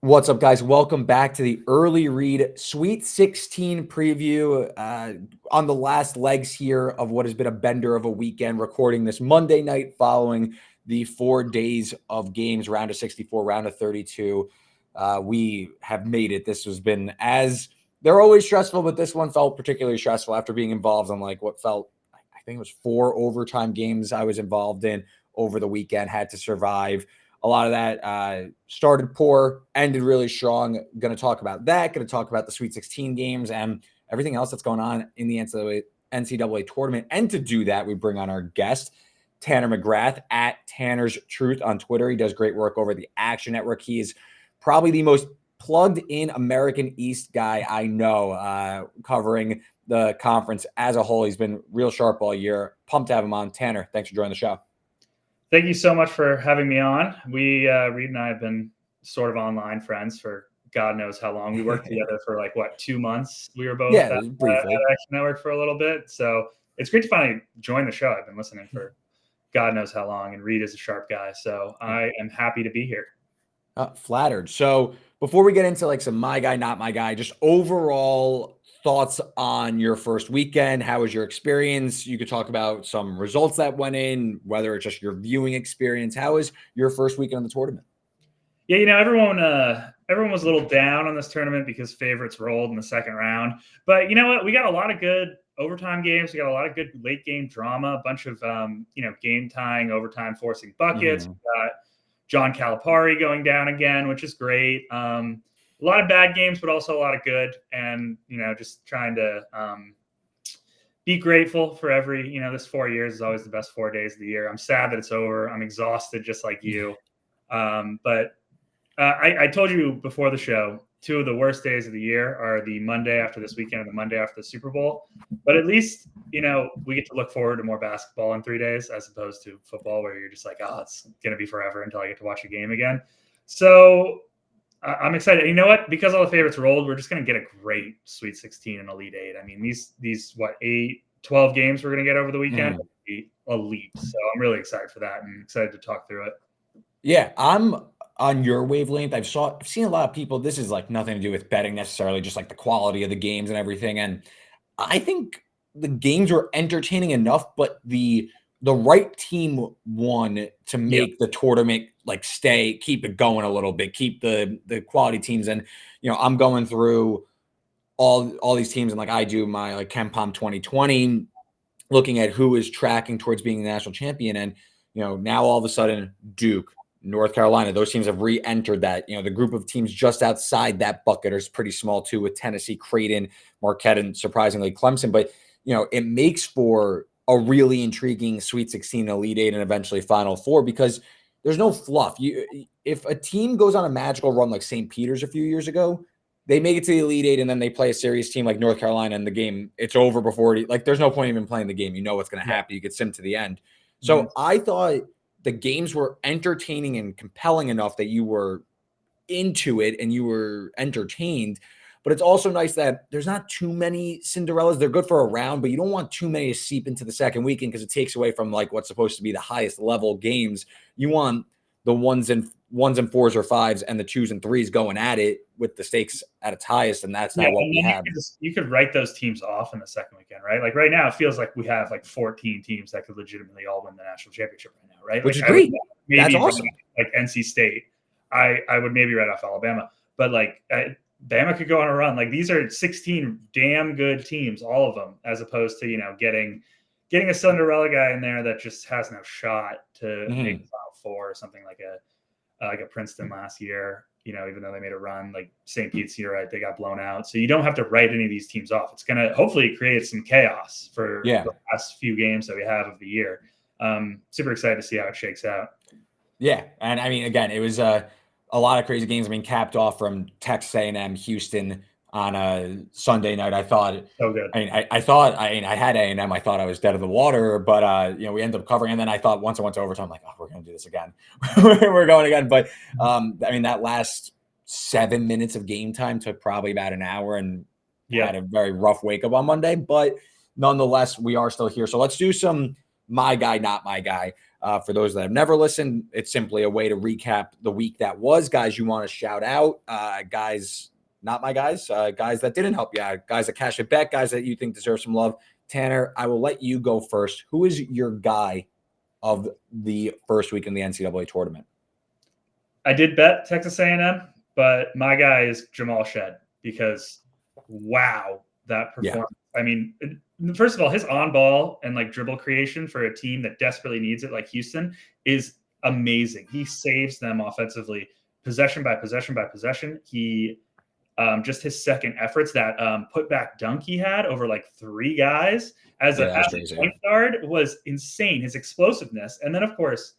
What's up, guys? Welcome back to the Early Read Sweet 16 preview on the last legs here of what has been a bender of a weekend, recording this Monday night following the 4 days of games, round of 64, round of 32. We have made it. This has been, as they're always stressful, but this one felt particularly stressful after being involved in like what felt, I think it was 4 overtime games I was involved in over the weekend, had to survive. A lot of that started poor, ended really strong. Going to talk about that. Going to talk about the Sweet 16 games and everything else that's going on in the NCAA tournament. And to do that, we bring on our guest, Tanner McGrath at Tanner's Truth on Twitter. He does great work over the Action Network. He is probably the most plugged in American East guy I know, covering the conference as a whole. He's been real sharp all year. Pumped to have him on. Tanner, thanks for joining the show. Thank you so much for having me on. We, Reed and I have been sort of online friends for God knows how long. We worked together for 2 months. We were both at Action Network for a little bit. So it's great to finally join the show. I've been listening for God knows how long, and Reed is a sharp guy. So I am happy to be here. Flattered. So before we get into some my guy, not my guy, just overall thoughts on your first weekend. How was your experience? You could talk about some results that went in, whether it's just your viewing experience. How was your first weekend of the tournament? Yeah, everyone was a little down on this tournament because favorites rolled in the second round. But you know what? We got a lot of good overtime games. We got a lot of good late game drama, a bunch of game tying, overtime forcing buckets. We got John Calipari going down again, which is great. A lot of bad games, but also a lot of good. And, just trying to be grateful for every, this 4 years is always the best 4 days of the year. I'm sad that it's over. I'm exhausted just like you. But I told you before the show, 2 of the worst days of the year are the Monday after this weekend and the Monday after the Super Bowl. But at least, we get to look forward to more basketball in 3 days as opposed to football where you're just like, oh, it's going to be forever until I get to watch a game again. So I'm excited. You know what? Because all the favorites rolled, we're just going to get a great Sweet 16 and Elite 8. I mean, these 12 games we're going to get over the weekend will be elite. So I'm really excited for that and excited to talk through it. Yeah, I'm on your wavelength. I've seen a lot of people. This is nothing to do with betting necessarily, just the quality of the games and everything. And I think the games were entertaining enough, but the right team won to make the tournament keep it going a little bit, keep the quality teams. And I'm going through all these teams, and I do my KenPom 2020, looking at who is tracking towards being the national champion. And now all of a sudden Duke, North Carolina, those teams have re-entered that. The group of teams just outside that bucket is pretty small too, with Tennessee, Creighton, Marquette, and surprisingly Clemson. But it makes for a really intriguing Sweet 16, Elite 8, and eventually Final Four, because there's no fluff. If a team goes on a magical run like St. Peter's a few years ago, they make it to the Elite 8 and then they play a serious team like North Carolina, and the game, it's over before there's no point even playing the game. You know what's going to happen. You get sim to the end. So I thought the games were entertaining and compelling enough that you were into it and you were entertained. But it's also nice that there's not too many Cinderellas. They're good for a round, but you don't want too many to seep into the second weekend, because it takes away from what's supposed to be the highest level games. You want the ones and fours or fives and the 2s and 3s going at it with the stakes at its highest, and that's not what we have. You could write those teams off in the second weekend, right? Right now, it feels like we have 14 teams that could legitimately all win the national championship right now, right? Which is great. That's awesome. NC State, I would maybe write off Alabama, but Bama could go on a run. These are 16 damn good teams, all of them, as opposed to getting a Cinderella guy in there that just has no shot to make the Final Four, or something like a Princeton last year. Even though they made a run, St. Pete's, you're right, they got blown out. So you don't have to write any of these teams off. It's going to hopefully create some chaos for the last few games that we have of the year. Super excited to see how it shakes out. Yeah, and I mean, again, it was a lot of crazy games. I mean, capped off from Texas A&M, Houston on a Sunday night. I thought, so good. I had A&M. I thought I was dead in the water, but we ended up covering. And then I thought once I went to overtime, I'm like, oh, we're going to do this again. We're going again. But that last 7 minutes of game time took probably about an hour, and had a very rough wake up on Monday. But nonetheless, we are still here. So let's do some my guy, not my guy. For those that have never listened, it's simply a way to recap the week that was. Guys you want to shout out, guys, not my guys, guys that didn't help you out, guys that cashed a bet, guys that you think deserve some love. Tanner, I will let you go first. Who is your guy of the first week in the NCAA tournament? I did bet Texas A&M, but my guy is Jamal Shed because, wow, that performance. Yeah. I mean, first of all, his on-ball and like dribble creation for a team that desperately needs it, like Houston, is amazing. He saves them offensively, possession by possession by possession. He just his second efforts, that putback dunk he had over like 3 guys as a point guard was insane. His explosiveness, and then of course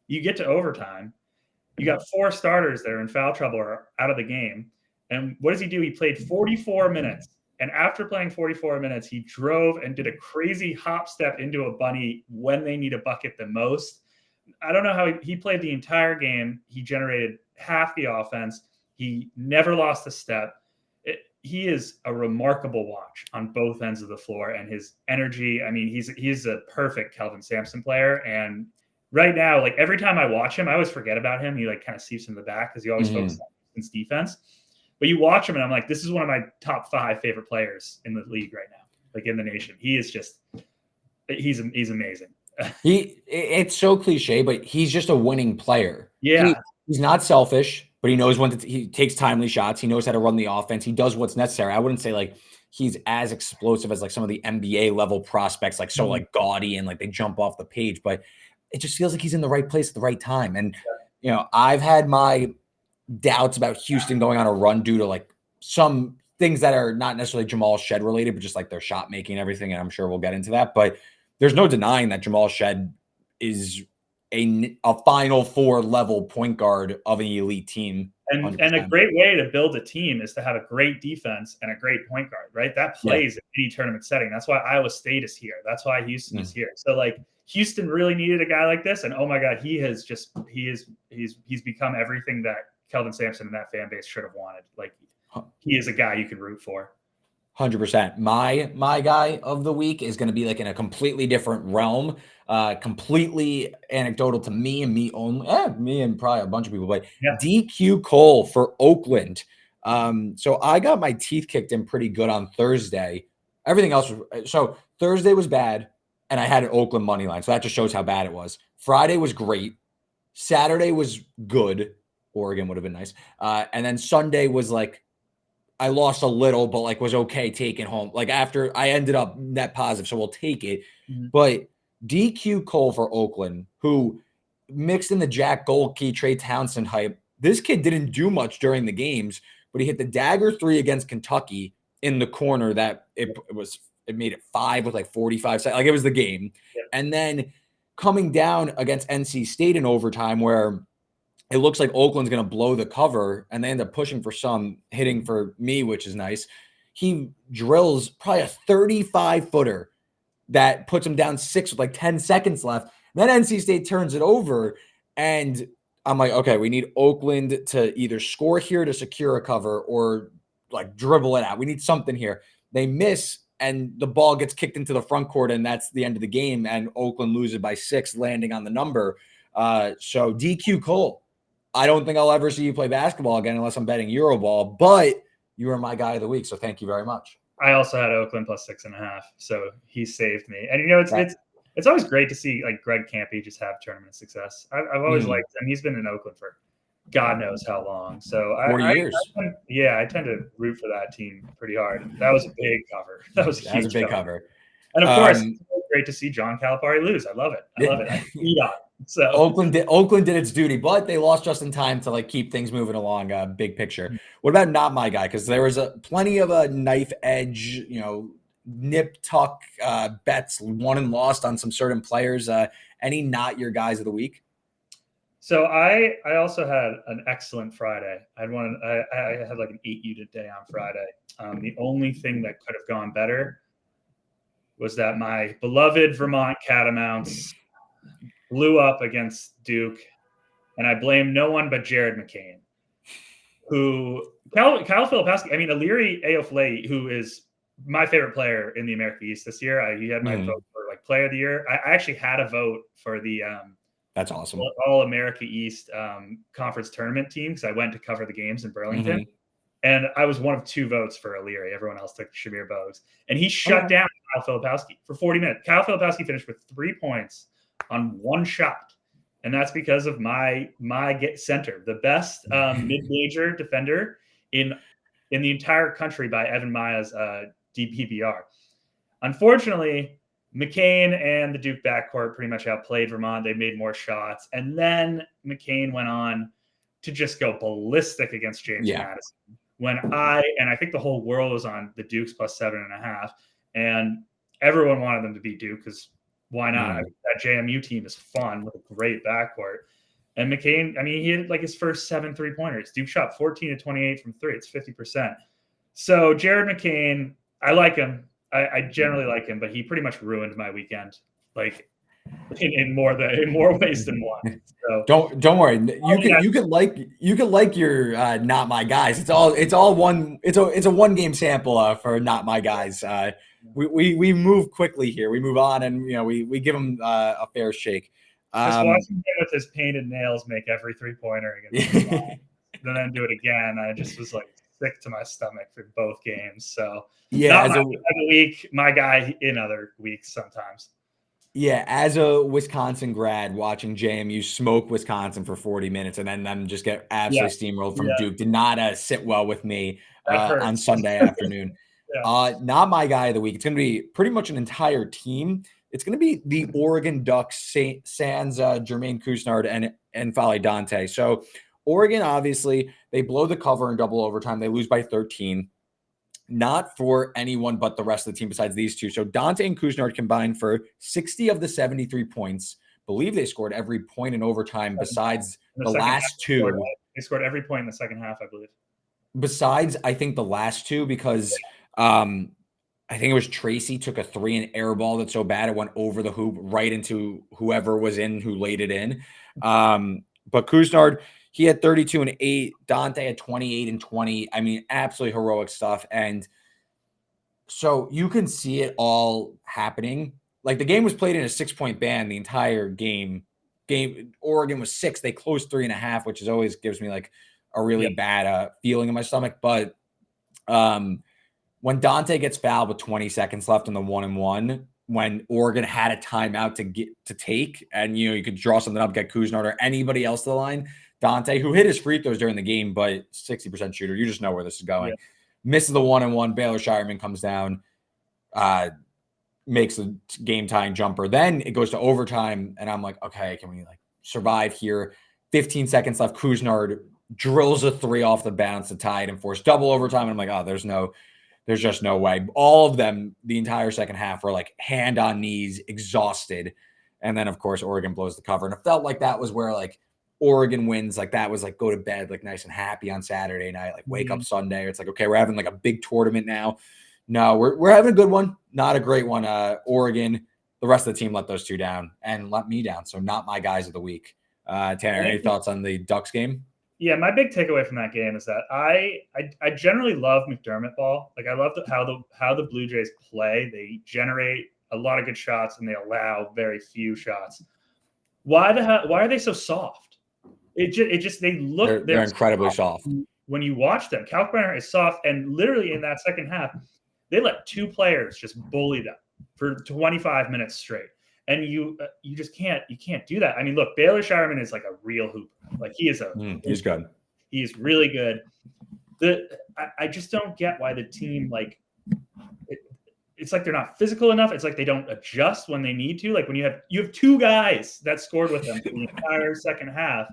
you get to overtime. You got 4 starters there in foul trouble or out of the game. And what does he do? He played 44 minutes. And after playing 44 minutes, he drove and did a crazy hop step into a bunny when they need a bucket the most. I don't know how he played the entire game. He generated half the offense. He never lost a step. He is a remarkable watch on both ends of the floor. And his energy, I mean, he's a perfect Kelvin Sampson player. And right now, like every time I watch him, I always forget about him. He like kind of seeps in the back because he always focuses on his defense. But you watch him and I'm like, this is one of my top 5 favorite players in the league right now, like in the nation. He is just, he's amazing. It's so cliche, but he's just a winning player. Yeah. He's not selfish, but he knows when he takes timely shots. He knows how to run the offense. He does what's necessary. I wouldn't say like he's as explosive as like some of the NBA level prospects, like so like gaudy and like they jump off the page, but it just feels like he's in the right place at the right time. And, you know, I've had my doubts about Houston going on a run due to like some things that are not necessarily Jamal Shed related, but just like their shot making and everything. And I'm sure we'll get into that, but there's no denying that Jamal Shed is a Final Four level point guard of an elite team. And a great way to build a team is to have a great defense and a great point guard, right? That plays in any tournament setting. That's why Iowa State is here. That's why Houston is here. So like Houston really needed a guy like this. And oh my God, he's become everything that Kelvin Sampson and that fan base should have wanted. Like he is a guy you can root for. 100%. My guy of the week is going to be like in a completely different realm, completely anecdotal to me and me only. Me and probably a bunch of people, but DQ Cole for Oakland. So I got my teeth kicked in pretty good on Thursday. Everything else was, so Thursday was bad, and I had an Oakland money line, so that just shows how bad it was. Friday was great. Saturday was good. Oregon would have been nice. And then Sunday was like, I lost a little, but like was okay taking home. Like after I ended up net positive, so we'll take it. But DQ Cole for Oakland, who mixed in the Jack Goldkey, Trey Townsend hype. This kid didn't do much during the games, but he hit the dagger 3 against Kentucky in the corner that it made it 5 with like 45 seconds. Like it was the game. And then coming down against NC State in overtime where it looks like Oakland's going to blow the cover, and they end up pushing for some, hitting for me, which is nice. He drills probably a 35-footer that puts him down 6 with like 10 seconds left. Then NC State turns it over, and I'm like, okay, we need Oakland to either score here to secure a cover or like dribble it out. We need something here. They miss, and the ball gets kicked into the front court, and that's the end of the game, and Oakland loses by 6, landing on the number. So DQ Cole. I don't think I'll ever see you play basketball again unless I'm betting Euroball, but you were my guy of the week, so thank you very much. I also had Oakland plus 6.5, so he saved me. And you know, it's always great to see like Greg Campy just have tournament success. I've always liked him. He's been in Oakland for God knows how long. So 40 years. I tend to root for that team pretty hard. That was a big cover. That was a big cover. And of course, it's great to see John Calipari lose. I love it. I feed on it. So Oakland did its duty, but they lost just in time to like keep things moving along. Big picture. What about not my guy? Because there was plenty of a knife edge, nip tuck bets won and lost on some certain players. Any not your guys of the week? So I also had an excellent Friday. I had like an 8 unit day on Friday. The only thing that could have gone better was that my beloved Vermont Catamounts blew up against Duke, and I blame no one but Jared McCain, who Kyle Filipowski. I mean, Iliri Aoflei, who is my favorite player in the America East this year. He had my vote for like player of the year. I actually had a vote for the that's awesome. All America East conference tournament team because I went to cover the games in Burlington. Mm-hmm. And I was one of 2 votes for O'Leary. Everyone else took Shamir Bogues. And he shut down Kyle Filipowski for 40 minutes. Kyle Filipowski finished with 3 points on 1 shot. And that's because of my center, the best mid-major defender in the entire country by Evan Maya's DPBR. Unfortunately, McCain and the Duke backcourt pretty much outplayed Vermont. They made more shots. And then McCain went on to just go ballistic against James Madison. When I think the whole world was on the Dukes plus 7.5, and everyone wanted them to beat Duke because why not? I mean, that JMU team is fun with a great backcourt. And McCain, I mean, he hit like his first 7 3-pointers. Duke shot 14 to 28 from 3. It's 50%. So Jared McCain, I like him. I generally like him, but he pretty much ruined my weekend, like in more ways than one. So don't worry. You could like your not my guys. It's a 1 game sample for not my guys. We move quickly here. We move on, and we give them a fair shake. Just watching him with his painted nails make every 3-pointer against and then do it again. I just was like sick to my stomach for both games. So yeah, not my week, my guy in other weeks sometimes. Yeah, as a Wisconsin grad, watching JMU smoke Wisconsin for 40 minutes and then them just get absolutely steamrolled from Duke did not sit well with me on Sunday afternoon. Not my guy of the week. It's going to be pretty much an entire team. It's going to be the Oregon Ducks, sans Jermaine Couisnard and Fale Dante. So Oregon, obviously, they blow the cover in double overtime. They lose by 13. Not for anyone but the rest of the team besides these two. So Dante and Couisnard combined for 60 of the 73 points. Believe they scored every point in overtime besides the last 2. They scored every point in the second half, I believe. Besides, I think the last 2 because I think it was Tracy took a 3 and air ball that's so bad it went over the hoop right into whoever was in who laid it in. But Couisnard, he had 32 and 8. Dante had 28 and 20. I mean, absolutely heroic stuff. And so you can see it all happening. Like the game was played in a 6-point band the entire game. Oregon was 6. They closed 3.5, which always gives me like a really bad feeling in my stomach. But when Dante gets fouled with 20 seconds left on the 1-and-1, when Oregon had a timeout to take, and you could draw something up, get Couisnard or anybody else to the line. Dante, who hit his free throws during the game, but 60% shooter, you just know where this is going. Misses the 1-and-1. Baylor Shireman comes down, makes a game-tying jumper. Then it goes to overtime, and I'm like, okay, can we like survive here? 15 seconds left. Couisnard drills a 3 off the bounce to tie it and force double overtime. And I'm like, oh, there's just no way. All of them, the entire second half, were like hand on knees, exhausted. And then, of course, Oregon blows the cover. And it felt like that was where like Oregon wins. Like that was like go to bed like nice and happy on Saturday night, like wake up Sunday. It's like, okay, we're having like a big tournament now. No, we're having a good one, not a great one. Oregon, the rest of the team let those 2 down and let me down. So not my guys of the week. Tanner, any thoughts on the Ducks game? Yeah, my big takeaway from that game is that I generally love McDermott ball. Like I love how the Blue Jays play. They generate a lot of good shots and they allow very few shots. Why are they so soft? They're incredibly soft. When you watch them, Kalkbrenner is soft, and literally in that second half, they let 2 players just bully them for 25 minutes straight. And you just can't do that. I mean, look, Baylor Shireman is like a real hooper. Like he is he's good. He's really good. I just don't get why the team it's like they're not physical enough. It's like they don't adjust when they need to. Like when you have 2 guys that scored with them for the entire second half.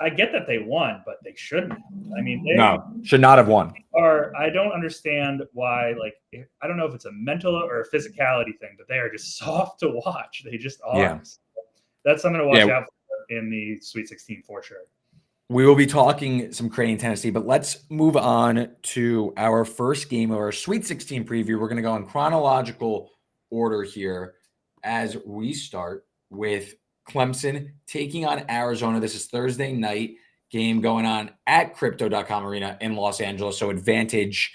I get that they won, but they shouldn't. I mean, they should not have won. I don't understand why. Like, I don't know if it's a mental or a physicality thing, but they are just soft to watch. They just are. Yeah. So that's something to watch out for in the Sweet 16 for sure. We will be talking some Creighton-Tennessee, but let's move on to our first game of our Sweet 16 preview. We're going to go in chronological order here as we start with Clemson taking on Arizona. This is Thursday night game going on at Crypto.com Arena in Los Angeles. So advantage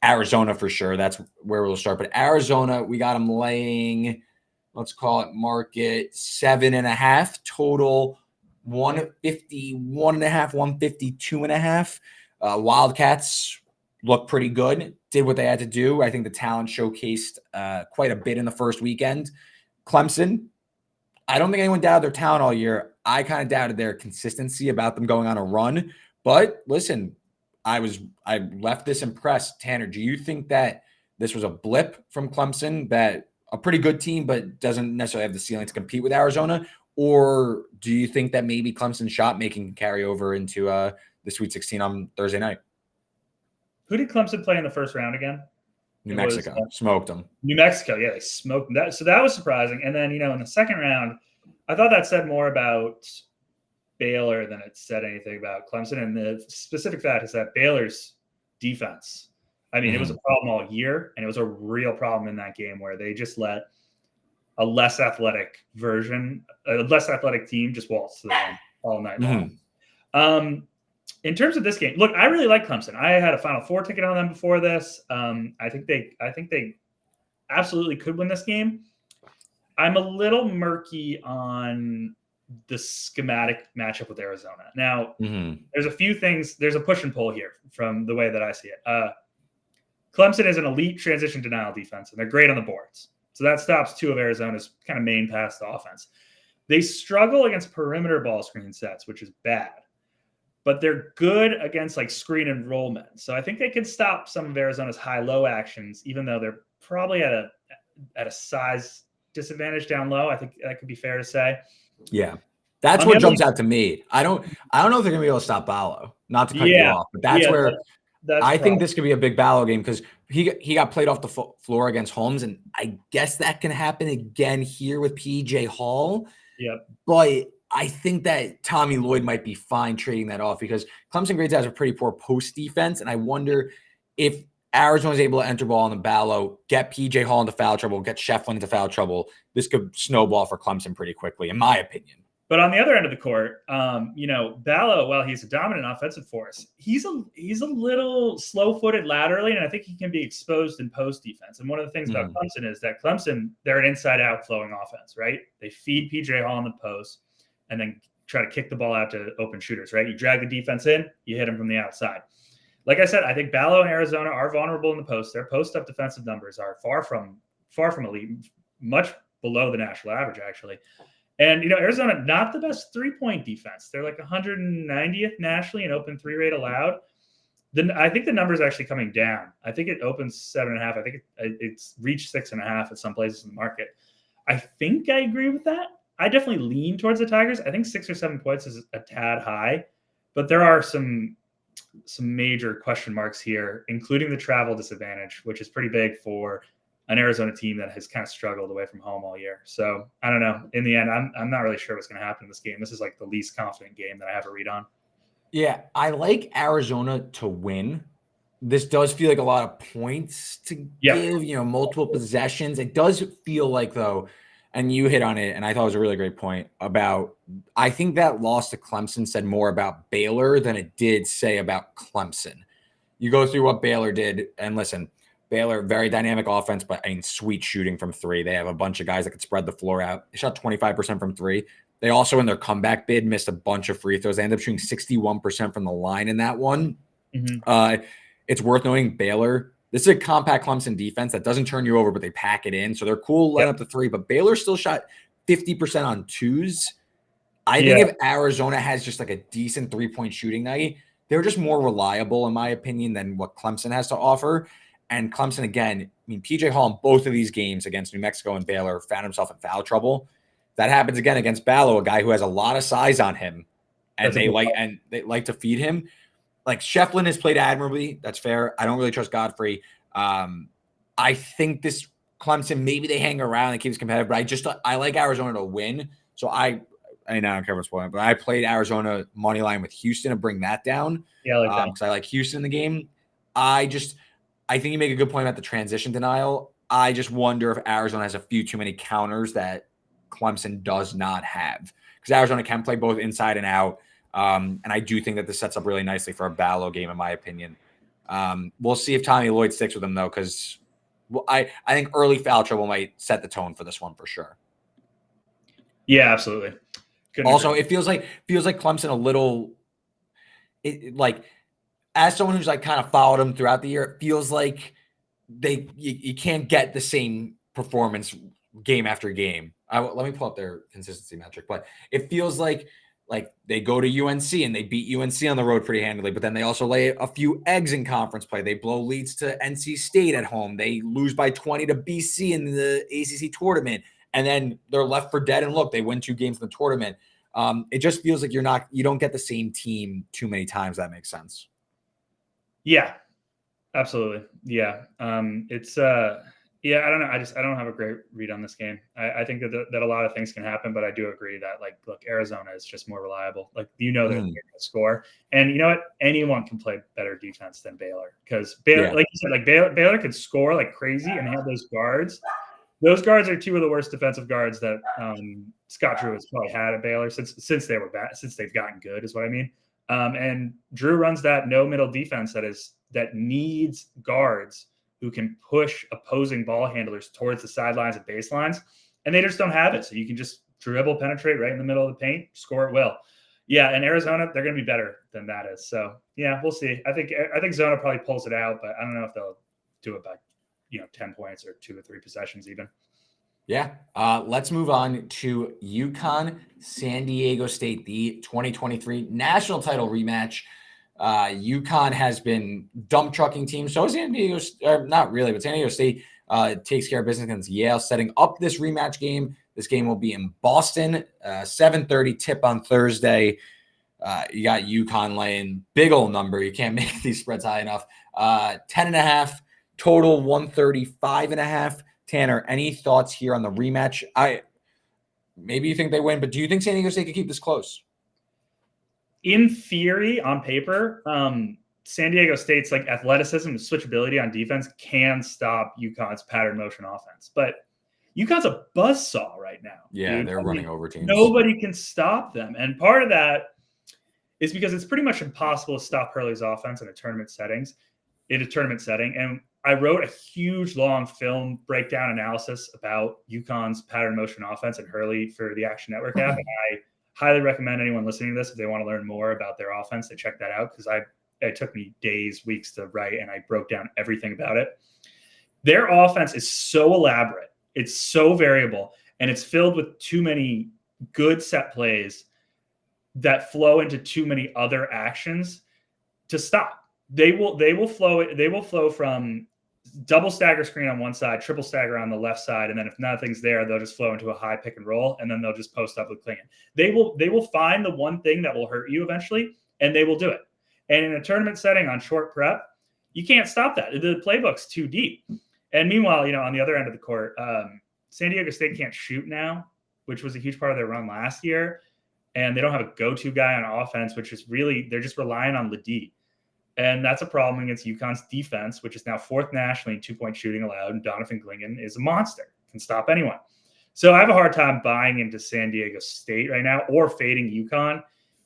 Arizona for sure. That's where we'll start. But Arizona, we got them laying let's call it market 7.5, total 151.5, 152.5. Wildcats look pretty good, did what they had to do. I think the talent showcased quite a bit in the first weekend. Clemson, I don't think anyone doubted their talent all year. I kind of doubted their consistency about them going on a run. But listen, I left this impressed. Tanner, do you think that this was a blip from Clemson, that a pretty good team, but doesn't necessarily have the ceiling to compete with Arizona? Or do you think that maybe Clemson's shot making can carry over into the Sweet 16 on Thursday night? Who did Clemson play in the first round again? New Mexico. Smoked them. New Mexico, yeah, they smoked them. So that was surprising. And then, in the second round, I thought that said more about Baylor than it said anything about Clemson. And the specific fact is that Baylor's defense, I mean, it was a problem all year, and it was a real problem in that game where they just let a less athletic team just waltz to the line all night long. In terms of this game, look, I really like Clemson. I had a Final Four ticket on them before this. I think they absolutely could win this game. I'm a little murky on the schematic matchup with Arizona. Now, there's a few things. There's a push and pull here from the way that I see it. Clemson is an elite transition denial defense, and they're great on the boards. So that stops two of Arizona's kind of main pass to offense. They struggle against perimeter ball screen sets, which is bad. But they're good against like screen and roll men. So I think they can stop some of Arizona's high-low actions, even though they're probably at a size disadvantage down low. I think that could be fair to say. Yeah. That's what jumps out to me. I don't know if they're gonna be able to stop Ballo. Not to cut you off, but that's where I think this could be a big Ballo game, because he got played off the floor against Holmes, and I guess that can happen again here with PJ Hall. Yep. But I think that Tommy Lloyd might be fine trading that off, because Clemson grades has a pretty poor post defense, and I wonder if Arizona's able to enter ball on the Ballo, get PJ Hall into foul trouble, get Shefflin into foul trouble. This could snowball for Clemson pretty quickly, in my opinion. But on the other end of the court, Ballo, while he's a dominant offensive force, he's a little slow-footed laterally, and I think he can be exposed in post defense. And one of the things about Clemson is that Clemson, they're an inside-out flowing offense, right? They feed PJ Hall in the post and then try to kick the ball out to open shooters, right? You drag the defense in, you hit them from the outside. Like I said, I think Ballo and Arizona are vulnerable in the post. Their post-up defensive numbers are far from elite, much below the national average, actually. And, Arizona, not the best three-point defense. They're like 190th nationally in open three rate allowed. Then I think the number is actually coming down. I think it opens 7.5. I think it's reached 6.5 at some places in the market. I think I agree with that. I definitely lean towards the Tigers. I think 6 or 7 points is a tad high, but there are some major question marks here, including the travel disadvantage, which is pretty big for an Arizona team that has kind of struggled away from home all year. So I don't know. In the end, I'm not really sure what's going to happen in this game. This is like the least confident game that I have a read on. Yeah, I like Arizona to win. This does feel like a lot of points to give, multiple possessions. It does feel like, though, and you hit on it, and I thought it was a really great point about, I think that loss to Clemson said more about Baylor than it did say about Clemson. You go through what Baylor did, and listen, Baylor, very dynamic offense, but sweet shooting from three. They have a bunch of guys that could spread the floor out. They shot 25% from three. They also, in their comeback bid, missed a bunch of free throws. They ended up shooting 61% from the line in that one. It's worth noting Baylor, this is a compact Clemson defense that doesn't turn you over, but they pack it in. So they're cool letting up the three, but Baylor still shot 50% on twos. I think if Arizona has just like a decent three-point shooting night, they're just more reliable, in my opinion, than what Clemson has to offer. And Clemson, again, PJ Hall in both of these games against New Mexico and Baylor found himself in foul trouble. That happens again against Ballo, a guy who has a lot of size on him, and they like to feed him. Like Shefflin has played admirably. That's fair. I don't really trust Godfrey. I think this Clemson, maybe they hang around and keeps competitive, but I like Arizona to win. So I don't care what's going, but I played Arizona money line with Houston to bring that down. Yeah, I like that because I like Houston in the game. I think you make a good point about the transition denial. I just wonder if Arizona has a few too many counters that Clemson does not have, because Arizona can play both inside and out. And I do think that this sets up really nicely for a Ballo game, in my opinion. We'll see if Tommy Lloyd sticks with them, though, because Well, I think early foul trouble might set the tone for this one for sure. Yeah, absolutely. Couldn't Also, agree. it feels like Clemson a little like, as someone who's like kind of followed them throughout the year, it feels like you can't get the same performance game after game. Let me pull up their consistency metric, but it feels like they go to UNC and they beat UNC on the road pretty handily, but then they also lay a few eggs in conference play. They blow leads to NC State at home. They lose by 20 to BC in the ACC tournament, and then they're left for dead. And look, they win 2 games in the tournament. It just feels like you don't get the same team too many times. That makes sense. Yeah, absolutely. Yeah. It's yeah, I don't know. I don't have a great read on this game. I think that a lot of things can happen, but I do agree that, like, look, Arizona is just more reliable. Like, they're going to score, and you know what? Anyone can play better defense than Baylor, because Baylor, like you said, like Baylor could score like crazy and have those guards. Those guards are 2 of the worst defensive guards that Scott Drew has probably had at Baylor since they were bad, since they've gotten good, is what I mean. And Drew runs that no middle defense that needs guards who can push opposing ball handlers towards the sidelines and baselines, and they just don't have it. So you can just dribble, penetrate right in the middle of the paint, score at will. Yeah, and Arizona, they're going to be better than that is. So yeah, we'll see. I think Zona probably pulls it out, but I don't know if they'll do it by 10 points or 2 or 3 possessions even. Yeah. Let's move on to UConn, San Diego State, the 2023 national title rematch. UConn has been dump trucking teams. So is San Diego, not really, but San Diego State takes care of business against Yale, setting up this rematch game. This game will be in Boston, 7:30 tip on Thursday. You got UConn laying big old number. You can't make these spreads high enough. 10.5 total, 135.5. Tanner, any thoughts here on the rematch? Maybe you think they win, but do you think San Diego State could keep this close? In theory, on paper, San Diego State's like athleticism and switchability on defense can stop UConn's pattern motion offense, but UConn's a buzzsaw right now. Yeah, dude. They're running over teams. Nobody can stop them, and part of that is because it's pretty much impossible to stop Hurley's offense in a tournament setting. And I wrote a huge, long film breakdown analysis about UConn's pattern motion offense and Hurley for the Action Network app. And I highly recommend anyone listening to this, if they want to learn more about their offense, to check that out, because it took me days, weeks to write, and I broke down everything about it. Their offense is so elaborate. It's so variable, and it's filled with too many good set plays that flow into too many other actions to stop. They will flow from double stagger screen on one side, triple stagger on the left side, and then if nothing's there, they'll just flow into a high pick and roll, and then they'll just post up with Klingon. They will find the one thing that will hurt you eventually, and they will do it. And in a tournament setting on short prep, you can't stop that. The playbook's too deep. And meanwhile, on the other end of the court, San Diego State can't shoot now, which was a huge part of their run last year, and they don't have a go-to guy on offense, which is really, they're just relying on Ledee. And that's a problem against UConn's defense, which is now 4th nationally in 2-point shooting allowed. And Donovan Klingon is a monster, can stop anyone. So I have a hard time buying into San Diego State right now, or fading UConn,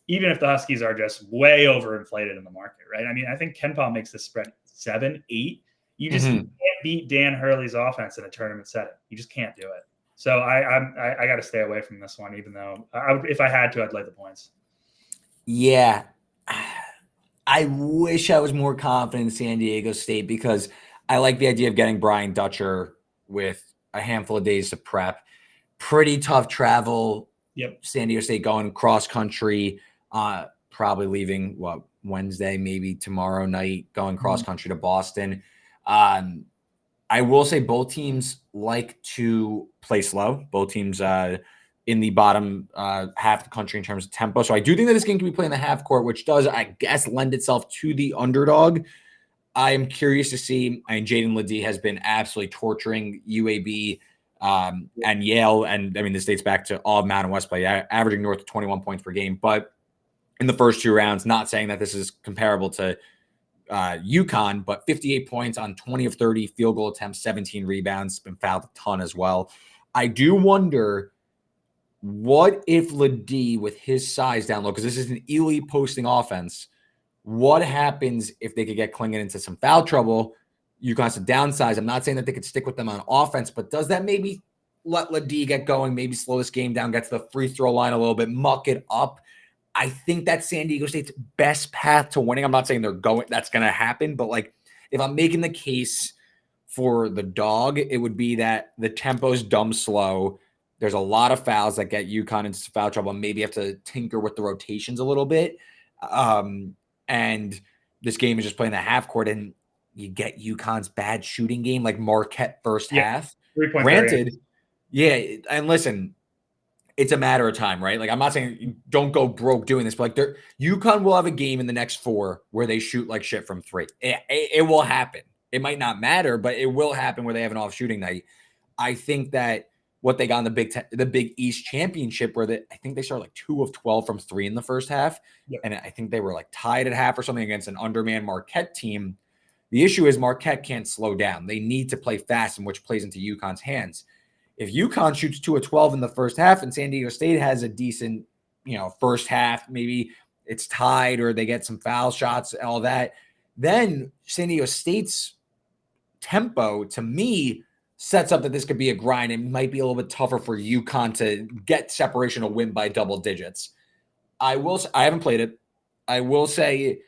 even if the Huskies are just way overinflated in the market, right? I mean, I think KenPom makes this spread 7, 8. You just can't beat Dan Hurley's offense in a tournament setting. You just can't do it. So I got to stay away from this one, even though if I had to, I'd lay the points. Yeah. I wish I was more confident in San Diego State, because I like the idea of getting Brian Dutcher with a handful of days to prep. Pretty tough travel. Yep. San Diego State going cross country, probably leaving Wednesday, maybe tomorrow night, going cross country to Boston. I will say both teams like to play slow. Both teams in the bottom half of the country in terms of tempo. So I do think that this game can be played in the half court, which does, I guess, lend itself to the underdog. I am curious to see. I mean, Jaden Ledee has been absolutely torturing UAB and Yale. And I mean, this dates back to all of Mountain West play, averaging north of 21 points per game. But in the first 2 rounds, not saying that this is comparable to UConn, but 58 points on 20 of 30 field goal attempts, 17 rebounds, been fouled a ton as well. I do wonder, what if Ledee, with his size down low, because this is an elite posting offense, what happens if they could get Klingon into some foul trouble? UConn's to downsize. I'm not saying that they could stick with them on offense, but does that maybe let Ladie get going, maybe slow this game down, get to the free throw line a little bit, muck it up? I think that's San Diego State's best path to winning. I'm not saying that's going to happen, but like if I'm making the case for the dog, it would be that the tempo's dumb slow. There's a lot of fouls that get UConn into foul trouble. Maybe you have to tinker with the rotations a little bit. And this game is just playing the half court, and you get UConn's bad shooting game, like Marquette first half. 3-point Granted, and listen, it's a matter of time, right? Like I'm not saying you don't go broke doing this, but like UConn will have a game in the next 4 where they shoot like shit from 3. It will happen. It might not matter, but it will happen where they have an off shooting night. I think that what they got in the Big East Championship, where I think they started like 2 of 12 from 3 in the first half. Yep. And I think they were like tied at half or something against an undermanned Marquette team. The issue is Marquette can't slow down. They need to play fast, and which plays into UConn's hands. If UConn shoots 2 of 12 in the first half and San Diego State has a decent, first half, maybe it's tied or they get some foul shots, all that, then San Diego State's tempo, to me, sets up that this could be a grind. It might be a little bit tougher for UConn to get separation or win by double digits. I haven't played it. I will say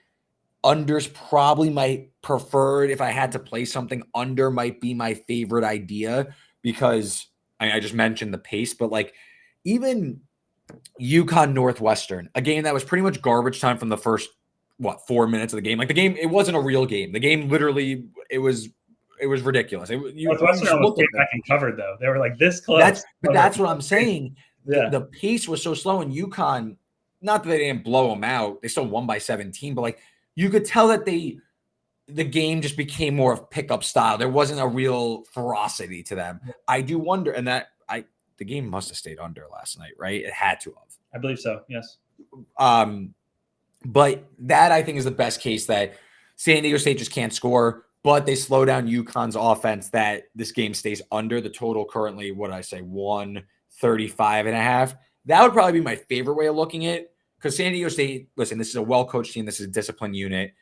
under's probably my preferred. If I had to play something, under might be my favorite idea because I just mentioned the pace, but like even UConn Northwestern, a game that was pretty much garbage time from the first, 4 minutes of the game. Like the game, it wasn't a real game. The game literally, it was ridiculous. Northwestern almost came back and covered, though. They were like this close. That's what I'm saying. Yeah. The pace was so slow, and UConn, not that they didn't blow them out. They still won by 17, but like you could tell that the game just became more of pickup style. There wasn't a real ferocity to them. I do wonder, and the game must have stayed under last night, right? It had to have. I believe so, yes. But that I think is the best case, that San Diego State just can't score, but they slow down UConn's offense, that this game stays under. The total currently, 135.5. That would probably be my favorite way of looking at it, because San Diego State, listen, this is a well-coached team. This is a disciplined unit.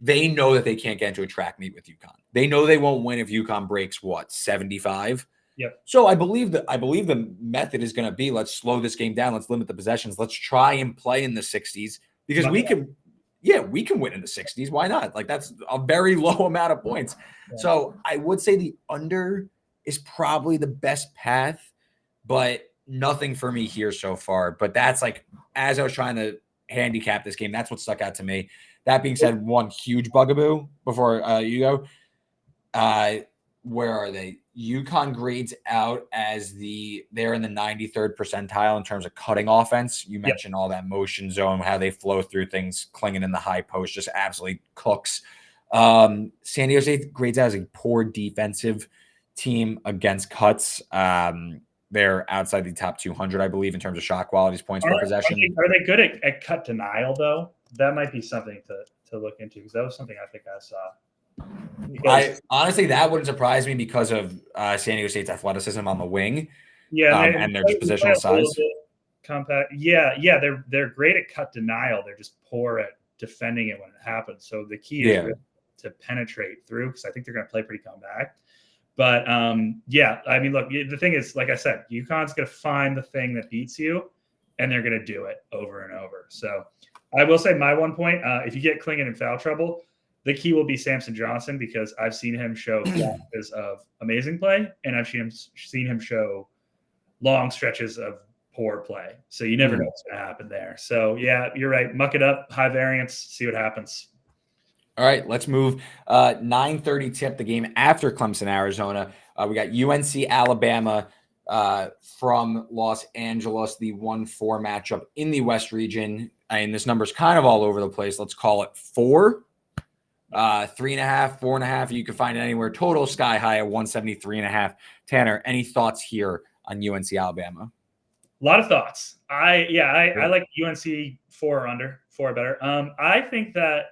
They know that they can't get into a track meet with UConn. They know they won't win if UConn breaks 75. Yep. So I believe the method is going to be, let's slow this game down. Let's limit the possessions. Let's try and play in the 60s because we can win in the 60s. Why not? Like that's a very low amount of points. Yeah. So I would say the under is probably the best path, but nothing for me here so far. But that's like, as I was trying to handicap this game, that's what stuck out to me. That being said, one huge bugaboo before you go. Where are they? UConn grades out as they're in the 93rd percentile in terms of cutting offense. You mentioned all that motion zone, how they flow through things, clinging in the high post, just absolutely cooks. San Diego State grades out as a poor defensive team against cuts. They're outside the top 200, I believe, in terms of shot qualities, points per possession. Are they good at cut denial, though? That might be something to look into, because that was something I think I saw. Honestly, that wouldn't surprise me because of San Diego State's athleticism on the wing. Yeah, and their positional size. Compact. Yeah, they're great at cut denial. They're just poor at defending it when it happens. So the key is really to penetrate through, because I think they're going to play pretty compact. But I mean, look, the thing is, like I said, UConn's going to find the thing that beats you, and they're going to do it over and over. So I will say my 1 point, if you get Klingon in foul trouble, the key will be Samson Johnson, because I've seen him show flashes of amazing play, and I've seen him show long stretches of poor play. So you never know what's going to happen there. So, yeah, you're right. Muck it up, high variance, see what happens. All right, let's move. 9:30 tip, the game after Clemson-Arizona. We got UNC-Alabama from Los Angeles, the 1-4 matchup in the West region. And this number's kind of all over the place. Let's call it 4. 3.5, 4.5. You can find it anywhere. Total sky high at 173.5. Tanner, any thoughts here on UNC Alabama? A lot of thoughts. I like UNC 4 or under, 4 or better. I think that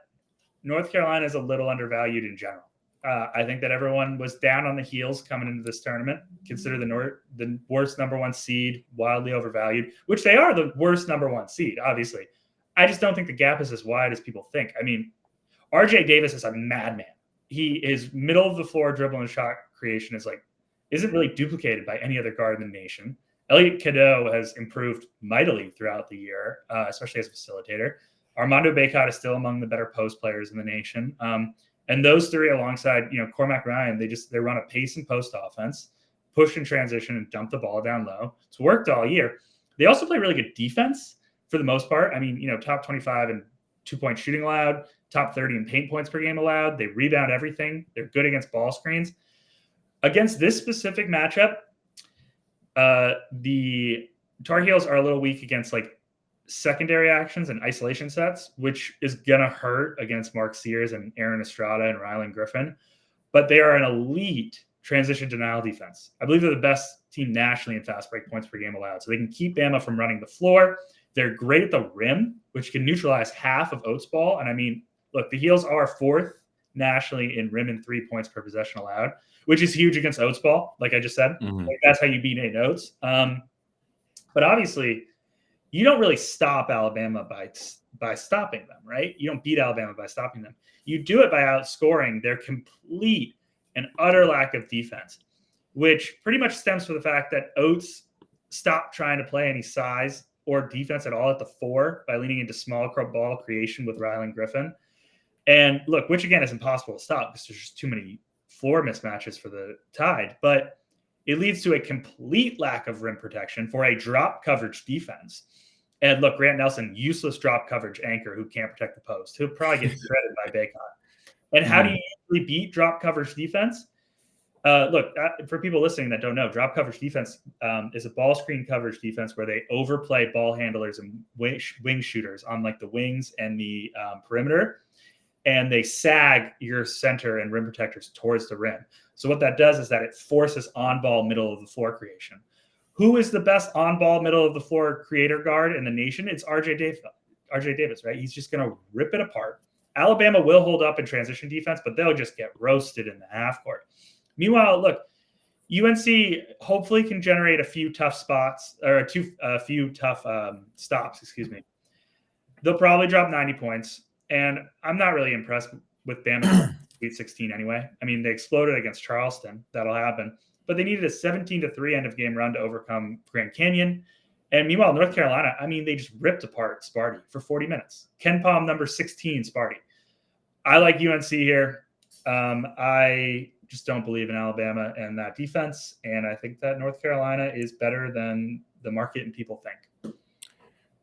North Carolina is a little undervalued in general. I think that everyone was down on the heels coming into this tournament. Consider the worst number 1 seed, wildly overvalued, which they are the worst number 1 seed, obviously. I just don't think the gap is as wide as people think. I mean, RJ Davis is a madman. his middle of the floor dribble and shot creation isn't really duplicated by any other guard in the nation. Elliot Cadeau has improved mightily throughout the year, especially as a facilitator. Armando Bacot is still among the better post players in the nation. And those three alongside, Cormac Ryan, they run a pace and post offense, push and transition and dump the ball down low. It's worked all year. They also play really good defense for the most part. I mean, top 25 in 2-point shooting allowed, top 30 in paint points per game allowed. They rebound everything. They're good against ball screens. Against this specific matchup, the Tar Heels are a little weak against secondary actions and isolation sets, which is going to hurt against Mark Sears and Aaron Estrada and Rylan Griffin. But they are an elite transition denial defense. I believe they're the best team nationally in fast break points per game allowed. So they can keep Bama from running the floor. They're great at the rim, which can neutralize half of Oates' ball. And I mean, look, the Heels are fourth nationally in rim and 3 points per possession allowed, which is huge against Oates' ball. Like I just said, that's how you beat Nate Oates. But obviously, you don't really stop Alabama by stopping them, right? You don't beat Alabama by stopping them. You do it by outscoring their complete and utter lack of defense, which pretty much stems from the fact that Oates stopped trying to play any size or defense at all at the 4 by leaning into small ball creation with Rylan Griffin. And look, which again is impossible to stop because there's just too many floor mismatches for the Tide. But it leads to a complete lack of rim protection for a drop coverage defense. And look, Grant Nelson, useless drop coverage anchor who can't protect the post. He'll probably get shredded by Bacot. And how do you usually beat drop coverage defense? For people listening that don't know, drop coverage defense is a ball screen coverage defense where they overplay ball handlers and wing shooters on the wings and the perimeter, and they sag your center and rim protectors towards the rim. So what that does is that it forces on-ball middle of the floor creation. Who is the best on-ball middle of the floor creator guard in the nation? It's RJ Davis, right? He's just going to rip it apart. Alabama will hold up in transition defense, but they'll just get roasted in the half court. Meanwhile, look, UNC hopefully can generate a few tough spots or a few tough stops. Excuse me. They'll probably drop 90 points, and I'm not really impressed with Bama Sweet 16 anyway. I mean, they exploded against Charleston. That'll happen. But they needed a 17-3 end of game run to overcome Grand Canyon. And meanwhile, North Carolina, I mean, they just ripped apart Sparty for 40 minutes. Ken Palm, number 16, Sparty. I like UNC here. I just don't believe in Alabama and that defense. And I think that North Carolina is better than the market and people think.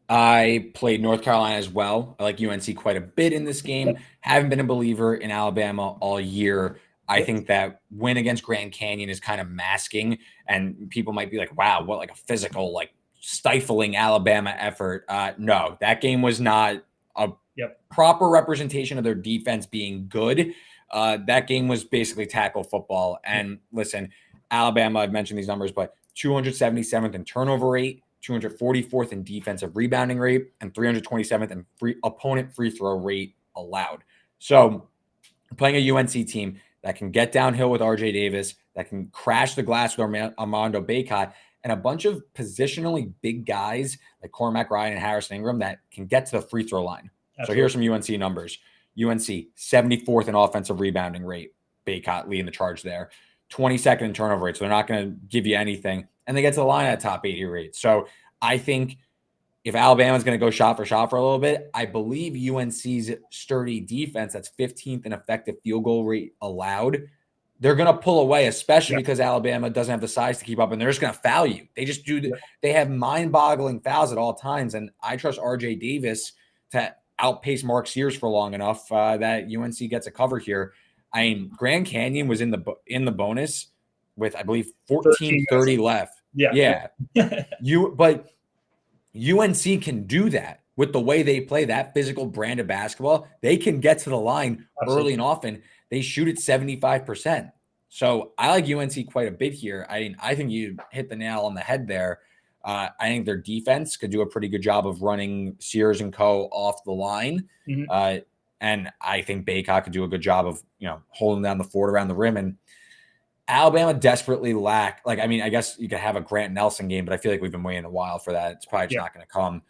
I played North Carolina as well. I like UNC quite a bit in this game. Haven't been a believer in Alabama all year. I think that win against Grand Canyon is kind of masking, and people might be like, wow, what, like a physical, stifling Alabama effort. No, that game was not a proper representation of their defense being good. That game was basically tackle football. And listen, Alabama, I've mentioned these numbers, but 277th in turnover rate, 244th in defensive rebounding rate, and 327th in opponent free throw rate allowed. So playing a UNC team that can get downhill with RJ Davis, that can crash the glass with Armando Bacot, and a bunch of positionally big guys like Cormac Ryan and Harrison Ingram that can get to the free throw line. Absolutely. So here's some UNC numbers. UNC, 74th in offensive rebounding rate. Bacot leading the charge there. 22nd in turnover rate, so they're not going to give you anything. And they get to the line at top 80 rate. So I think if Alabama's going to go shot for a little bit, I believe UNC's sturdy defense, that's 15th in effective field goal rate allowed, they're going to pull away, especially because Alabama doesn't have the size to keep up, and they're just going to foul you. They just do they have mind-boggling fouls at all times, and I trust RJ Davis to outpace Mark Sears for long enough that UNC gets a cover here. I mean, Grand Canyon was in the bonus with, I believe, 14:30 left. Yeah. But UNC can do that with the way they play that physical brand of basketball. They can get to the line early and often. They shoot at 75%. So I like UNC quite a bit here. I think you hit the nail on the head there. I think their defense could do a pretty good job of running Sears and co. off the line. And I think Bacot could do a good job of, holding down the fort around the rim. And Alabama desperately I guess you could have a Grant Nelson game, but I feel like we've been waiting a while for that. It's probably just not going to come.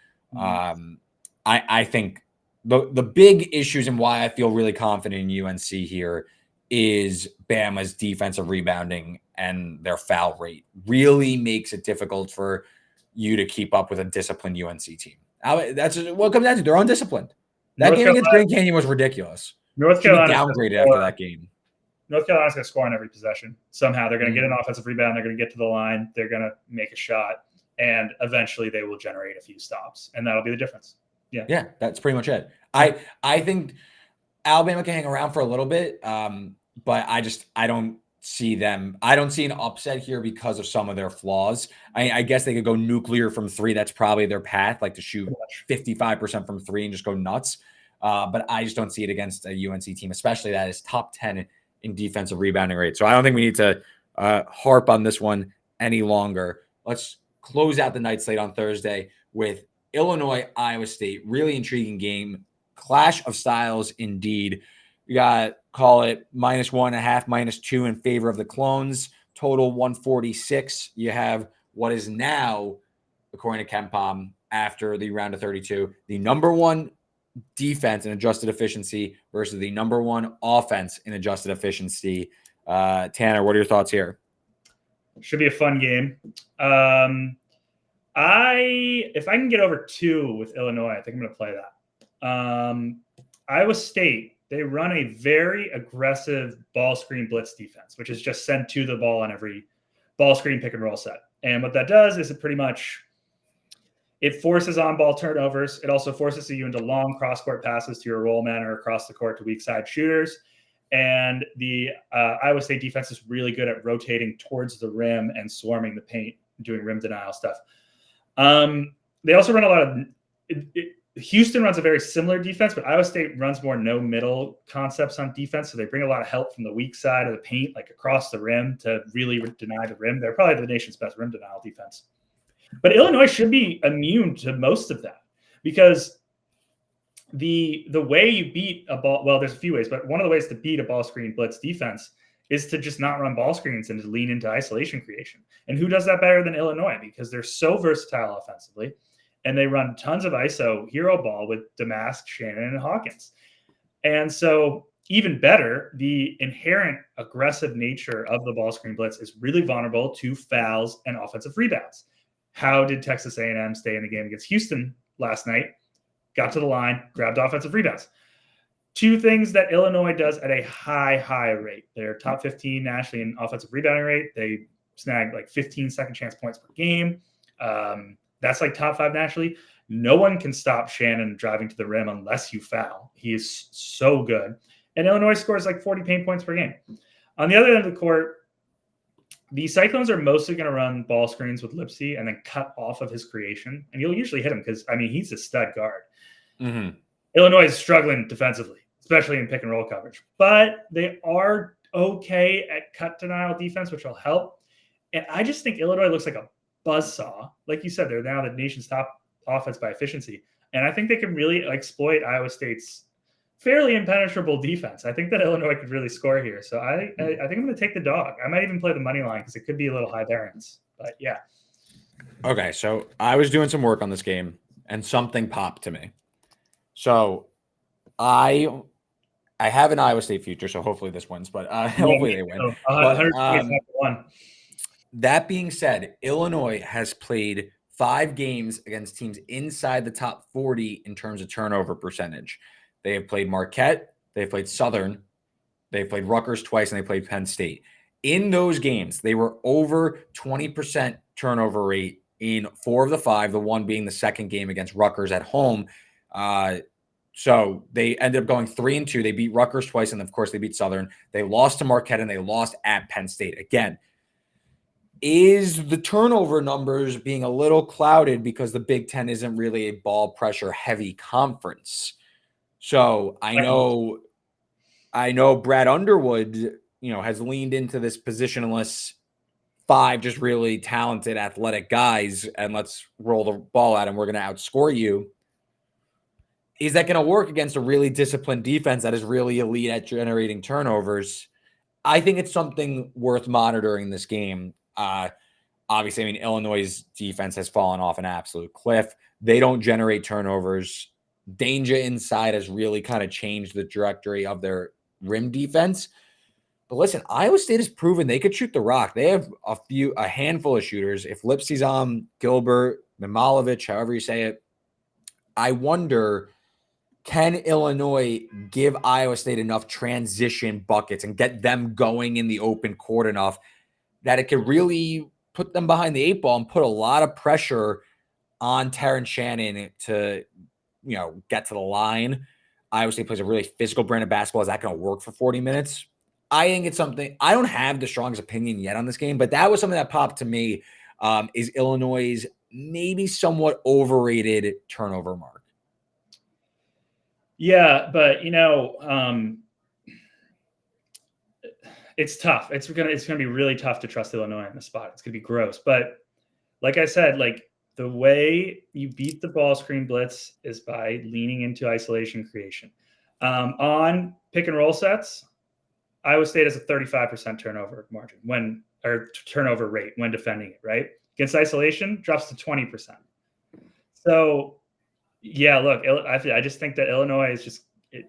I think the big issues and why I feel really confident in UNC here is Bama's defensive rebounding and their foul rate really makes it difficult for you to keep up with a disciplined UNC team. That's what it comes down to. They're undisciplined. That game against Grand Canyon was ridiculous. North Should be Carolina downgraded after that game. North Carolina's going to score on every possession. Somehow they're going to get an offensive rebound. They're going to get to the line. They're going to make a shot. And eventually they will generate a few stops. And that'll be the difference. Yeah, that's pretty much it. I think Alabama can hang around for a little bit, but I don't see them. I don't see an upset here because of some of their flaws. I guess they could go nuclear from three. That's probably their path, like to shoot 55% from three and just go nuts. But I just don't see it against a UNC team, especially that is top 10 in defensive rebounding rate. So I don't think we need to harp on this one any longer. Let's close out the night slate on Thursday with Illinois, Iowa State. Really intriguing game. Clash of styles indeed. We got, call it -1.5, -2 in favor of the Clones. Total 146. You have what is now, according to KenPom, after the round of 32, the number one defense in adjusted efficiency versus the number one offense in adjusted efficiency. Tanner, what are your thoughts here? Should be a fun game. If I can get over 2 with Illinois, I think I'm going to play that. Iowa State, they run a very aggressive ball screen blitz defense, which is just send to the ball on every ball screen pick and roll set. And what that does is it forces on ball turnovers. It also forces you into long cross court passes to your roll man or across the court to weak side shooters. And the Iowa State defense is really good at rotating towards the rim and swarming the paint, doing rim denial stuff. They also run a lot of Houston runs a very similar defense, but Iowa State runs more no middle concepts on defense. So they bring a lot of help from the weak side of the paint, like across the rim to really deny the rim. They're probably the nation's best rim denial defense. But Illinois should be immune to most of that because the way you beat a ball, well, there's a few ways, but one of the ways to beat a ball screen blitz defense is to just not run ball screens and to lean into isolation creation. And who does that better than Illinois? Because they're so versatile offensively. And they run tons of ISO hero ball with Damask, Shannon, and Hawkins. And so even better, the inherent aggressive nature of the ball screen blitz is really vulnerable to fouls and offensive rebounds. How did Texas A&M stay in the game against Houston last night? Got to the line, grabbed offensive rebounds. 2 things that Illinois does at a high rate. They're top 15 nationally in offensive rebounding rate. They snag like 15 second chance points per game. That's like top 5 nationally. No one can stop Shannon driving to the rim unless you foul. He is so good. And Illinois scores like 40 paint points per game. On the other end of the court, the Cyclones are mostly going to run ball screens with Lipsy and then cut off of his creation. And you'll usually hit him because, he's a stud guard. Mm-hmm. Illinois is struggling defensively, especially in pick and roll coverage. But they are okay at cut denial defense, which will help. And I just think Illinois looks like a buzzsaw. Like you said, they're now the nation's top offense by efficiency. And I think they can really exploit Iowa State's fairly impenetrable defense. I think that Illinois could really score here. So I think I'm going to take the dog. I might even play the money line because it could be a little high variance. But yeah. Okay, so I was doing some work on this game and something popped to me. So I have an Iowa State future, so hopefully this wins, but hopefully they win. But, that being said, Illinois has played 5 games against teams inside the top 40 in terms of turnover percentage. They have played Marquette, they've played Southern, they've played Rutgers twice, and they played Penn State. In those games, they were over 20% turnover rate in 4 of the 5, the one being the second game against Rutgers at home. So they ended up going 3-2. They beat Rutgers twice, and of course they beat Southern. They lost to Marquette, and they lost at Penn State. Again, is the turnover numbers being a little clouded because the Big Ten isn't really a ball pressure heavy conference? So I know Brad Underwood, has leaned into this positionless 5 just really talented athletic guys, and let's roll the ball at him. We're going to outscore you. Is that going to work against a really disciplined defense that is really elite at generating turnovers? I think it's something worth monitoring this game. Obviously, Illinois' defense has fallen off an absolute cliff. They don't generate turnovers. Danger inside has really kind of changed the trajectory of their rim defense. But listen, Iowa State has proven they could shoot the rock. They have a handful of shooters. If Lipsey's on, Gilbert, Mimalovic, however you say it, I wonder, can Illinois give Iowa State enough transition buckets and get them going in the open court enough that it could really put them behind the eight ball and put a lot of pressure on Terrence Shannon to, get to the line. Iowa State plays a really physical brand of basketball. Is that going to work for 40 minutes? I think it's something. I don't have the strongest opinion yet on this game, but that was something that popped to me. Is Illinois' maybe somewhat overrated turnover mark? Yeah, but it's tough. It's gonna be really tough to trust Illinois in the spot. It's gonna be gross. But like I said, the way you beat the ball screen blitz is by leaning into isolation creation. On pick and roll sets, Iowa State has a 35% turnover margin turnover rate when defending it, right? Against isolation, drops to 20%. So, yeah, look, I just think that Illinois is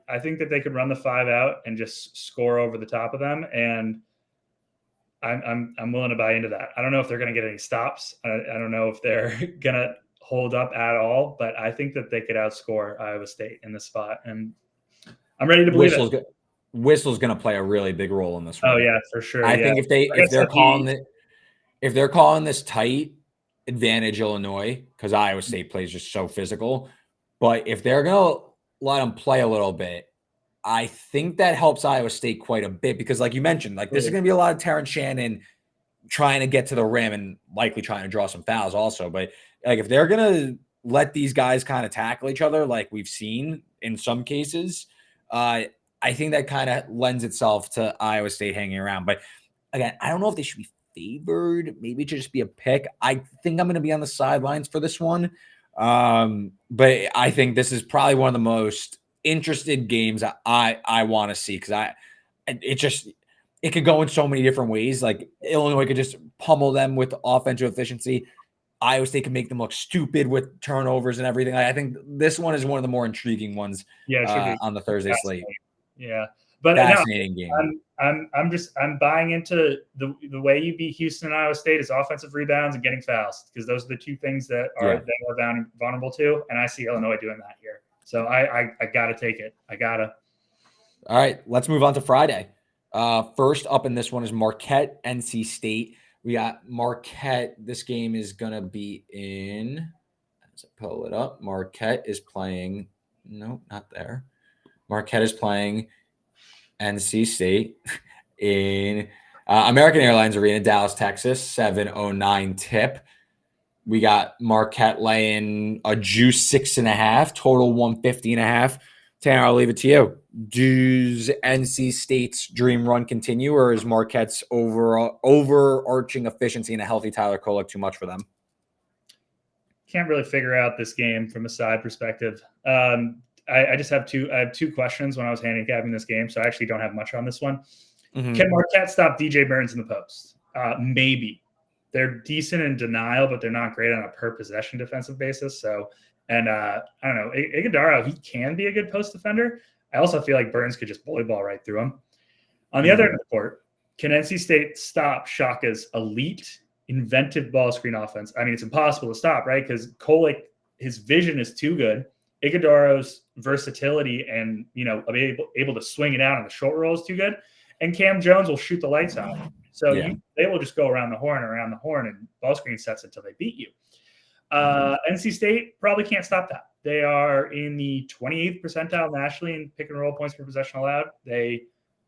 I think that they could run the 5 out and just score over the top of them, and I'm willing to buy into that. I don't know if they're going to get any stops. I don't know if they're going to hold up at all, but I think that they could outscore Iowa State in this spot, and I'm ready to believe it. Whistle's going to play a really big role in this one. Oh yeah, for sure. I think if they're calling this tight, advantage Illinois, because Iowa State plays just so physical. But if they're going to let them play a little bit, I think that helps Iowa State quite a bit, because like you mentioned, this is going to be a lot of Terrence Shannon trying to get to the rim and likely trying to draw some fouls also. But if they're going to let these guys kind of tackle each other like we've seen in some cases, I think that kind of lends itself to Iowa State hanging around. But again, I don't know if they should be favored. Maybe it should just be a pick. I think I'm going to be on the sidelines for this one. But I think this is probably one of the most interested games I want to see, because it could go in so many different ways. Like Illinois could just pummel them with offensive efficiency. Iowa State can make them look stupid with turnovers and everything. I think this one is one of the more intriguing ones on the Thursday slate. Yeah, but fascinating game. I'm buying into the way you beat Houston and Iowa State is offensive rebounds and getting fouls, because those are the two things that are vulnerable to, and I see Illinois doing that here. So I gotta take it. I gotta. All right, let's move on to Friday. First up in this one is Marquette, NC State. We got Marquette. This game is gonna be in. Let's pull it up. Marquette is playing. No, not there. Marquette is playing NC State in American Airlines Arena, Dallas, Texas, 7:09 tip. We got Marquette laying a juice 6.5, total 150.5. Tanner, I'll leave it to you. Does NC State's dream run continue, or is Marquette's overarching efficiency and a healthy Tyler Kolek too much for them? Can't really figure out this game from a side perspective. I just have two questions when I was handicapping this game, so I actually don't have much on this one. Mm-hmm. Can Marquette stop DJ Burns in the post? Maybe. They're decent in denial, but they're not great on a per possession defensive basis. So, and I don't know, Iguodaro, he can be a good post defender. I also feel like Burns could just bully ball right through him. On the other end of the court, can NC State stop Shaka's elite, inventive ball screen offense? I mean, it's impossible to stop, right? Because Kolek, his vision is too good. Iguodaro's versatility and, able to swing it out on the short roll is too good. And Cam Jones will shoot the lights out. So they will just go around the horn and ball screen sets until they beat you. NC State probably can't stop that. They are in the 28th percentile nationally in pick and roll points per possession allowed. They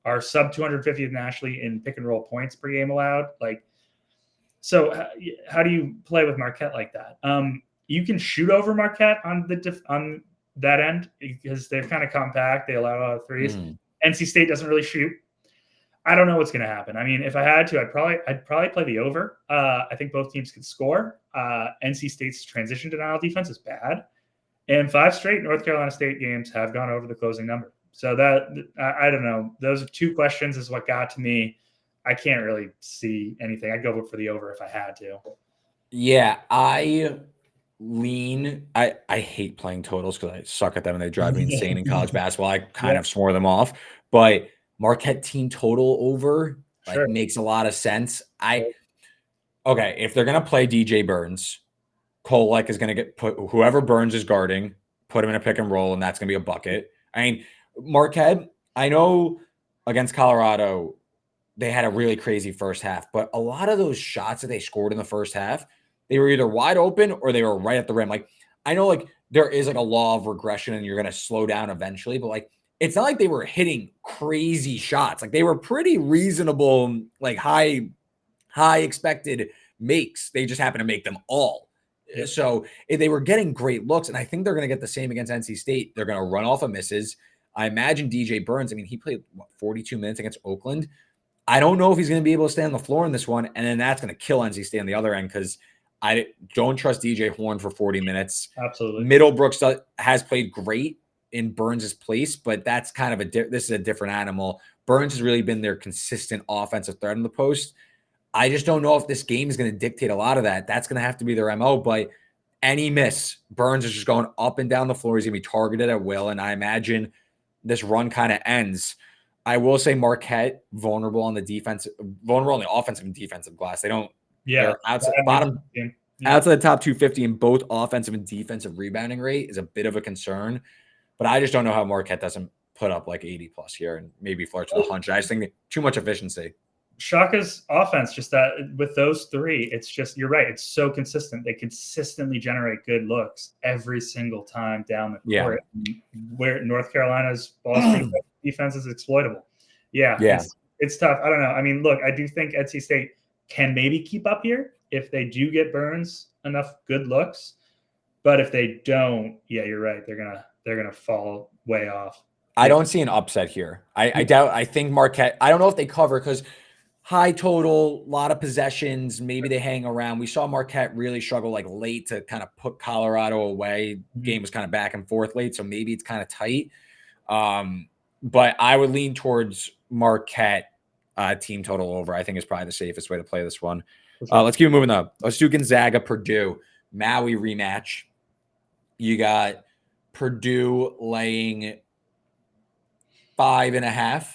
are sub 250th nationally in pick and roll points per game allowed. So how do you play with Marquette like that? You can shoot over Marquette on that end because they're kind of compact. They allow a lot of threes. NC State doesn't really shoot. I don't know what's going to happen. I mean, if I had to, I'd probably play the over. I think both teams could score. NC State's transition denial defense is bad, and 5 straight North Carolina State games have gone over the closing number. So I don't know. Those are 2 questions is what got to me. I can't really see anything. I'd go for the over if I had to. Yeah, I hate playing totals because I suck at them and they drive me insane in college basketball. I kind of swore them off. But Marquette team total over Sure. makes a lot of sense. Okay, if they're gonna play DJ Burns, Kolek is gonna get put whoever Burns is guarding, put him in a pick and roll, and that's gonna be a bucket. I mean, Marquette, I know against Colorado, they had a really crazy first half, but a lot of those shots that they scored in the first half, they were either wide open or they were right at the rim. I know there is a law of regression and you're going to slow down eventually, but it's not like they were hitting crazy shots. They were pretty reasonable, high expected makes. They just happened to make them all. Yep. So they were getting great looks, and I think they're going to get the same against NC State. They're going to run off of misses. I imagine DJ Burns, he played 42 minutes against Oakland. I don't know if he's going to be able to stay on the floor in this one, and then that's going to kill NC State on the other end because I don't trust DJ Horn for 40 minutes. Absolutely. Middlebrooks has played great in Burns' place, but that's kind of this is a different animal. Burns has really been their consistent offensive threat in the post. I just don't know if this game is going to dictate a lot of that. That's going to have to be their MO, but any miss, Burns is just going up and down the floor. He's going to be targeted at will, and I imagine this run kind of ends. I will say Marquette vulnerable on the offensive and defensive glass. They don't. Yeah. Outside the top 250 in both offensive and defensive rebounding rate is a bit of a concern, but I just don't know how Marquette doesn't put up 80 plus here and maybe flirts with 100. I just think too much efficiency. Shaka's offense, just that with those three, it's just, you're right. It's so consistent. They consistently generate good looks every single time down the court. Yeah. Where North Carolina's ball screen defense is exploitable. Yeah. It's tough. I don't know. Look, I do think NC State can maybe keep up here if they do get Burns enough good looks. But if they don't, yeah, you're right. They're gonna fall way off. I don't see an upset here. I doubt. I think Marquette. I don't know if they cover because high total, a lot of possessions. Maybe they hang around. We saw Marquette really struggle late to kind of put Colorado away. Game was kind of back and forth late, so maybe it's kind of tight. But I would lean towards Marquette team total over. I think is probably the safest way to play this one. Let's keep moving up. Let's do Gonzaga-Purdue. Maui rematch. You got Purdue laying 5.5.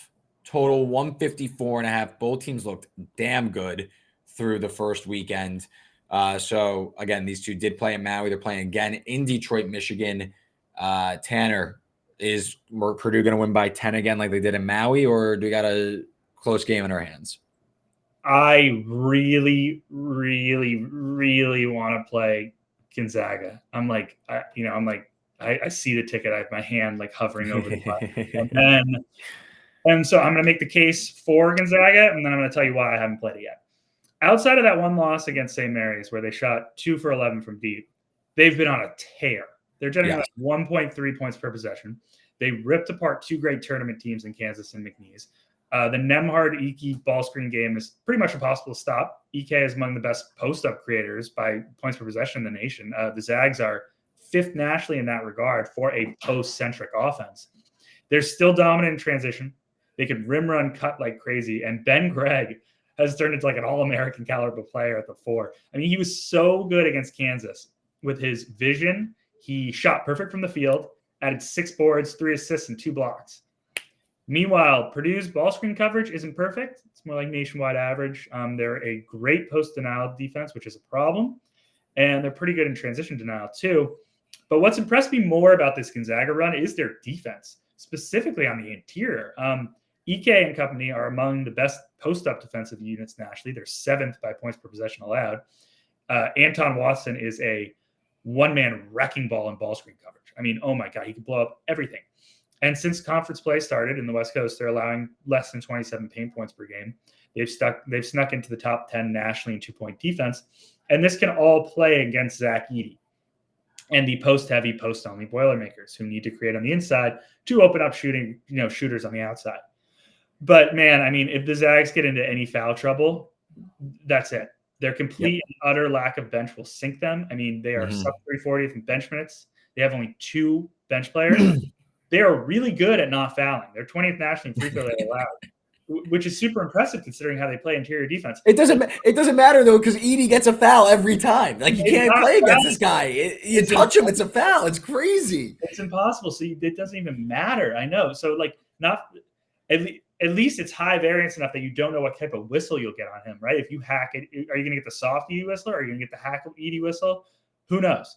Total 154.5. Both teams looked damn good through the first weekend. So, again, these two did play in Maui. They're playing again in Detroit, Michigan. Tanner, is Purdue going to win by 10 again like they did in Maui, or do we got a close game in our hands? I really, really, really want to play Gonzaga. I see the ticket. I have my hand hovering over the button. And so I'm going to make the case for Gonzaga, and then I'm going to tell you why I haven't played it yet. Outside of that one loss against St. Mary's, where they shot 2 for 11 from deep, they've been on a tear. They're generating 1.3 points per possession. They ripped apart 2 great tournament teams in Kansas and McNeese. The Nembhard-Ike ball screen game is pretty much impossible to stop. Ike is among the best post-up creators by points per possession in the nation. The Zags are 5th nationally in that regard for a post-centric offense. They're still dominant in transition. They could rim run cut like crazy. And Ben Gregg has turned into an all-American caliber player at the 4. He was so good against Kansas with his vision. He shot perfect from the field, added 6 boards, 3 assists, and 2 blocks. Meanwhile, Purdue's ball screen coverage isn't perfect. It's more like nationwide average. They're a great post-denial defense, which is a problem. And they're pretty good in transition denial, too. But what's impressed me more about this Gonzaga run is their defense, specifically on the interior. Ike and company are among the best post-up defensive units nationally. They're 7th by points per possession allowed. Anton Watson is a one-man wrecking ball in ball screen coverage. Oh, my God, he can blow up everything. And since conference play started in the West Coast, they're allowing less than 27 paint points per game. They've snuck into the top 10 nationally in 2-point defense. And this can all play against Zach Edey and the post-heavy, post-only Boilermakers who need to create on the inside to open up shooters on the outside. But, man, if the Zags get into any foul trouble, that's it. Their complete and utter lack of bench will sink them. They are sub 340th in bench minutes. They have only 2 bench players. They are really good at not fouling. They're 20th nationally in free throw rate allowed, which is super impressive considering how they play interior defense. It doesn't matter, though, because Edey gets a foul every time. You can't play against this guy. You touch him, it's a foul. It's crazy. It's impossible. So it doesn't even matter. I know. So, at least it's high variance enough that you don't know what type of whistle you'll get on him, right? If you hack it, are you going to get the soft Edie whistle or are you going to get the hack Edie whistle? Who knows?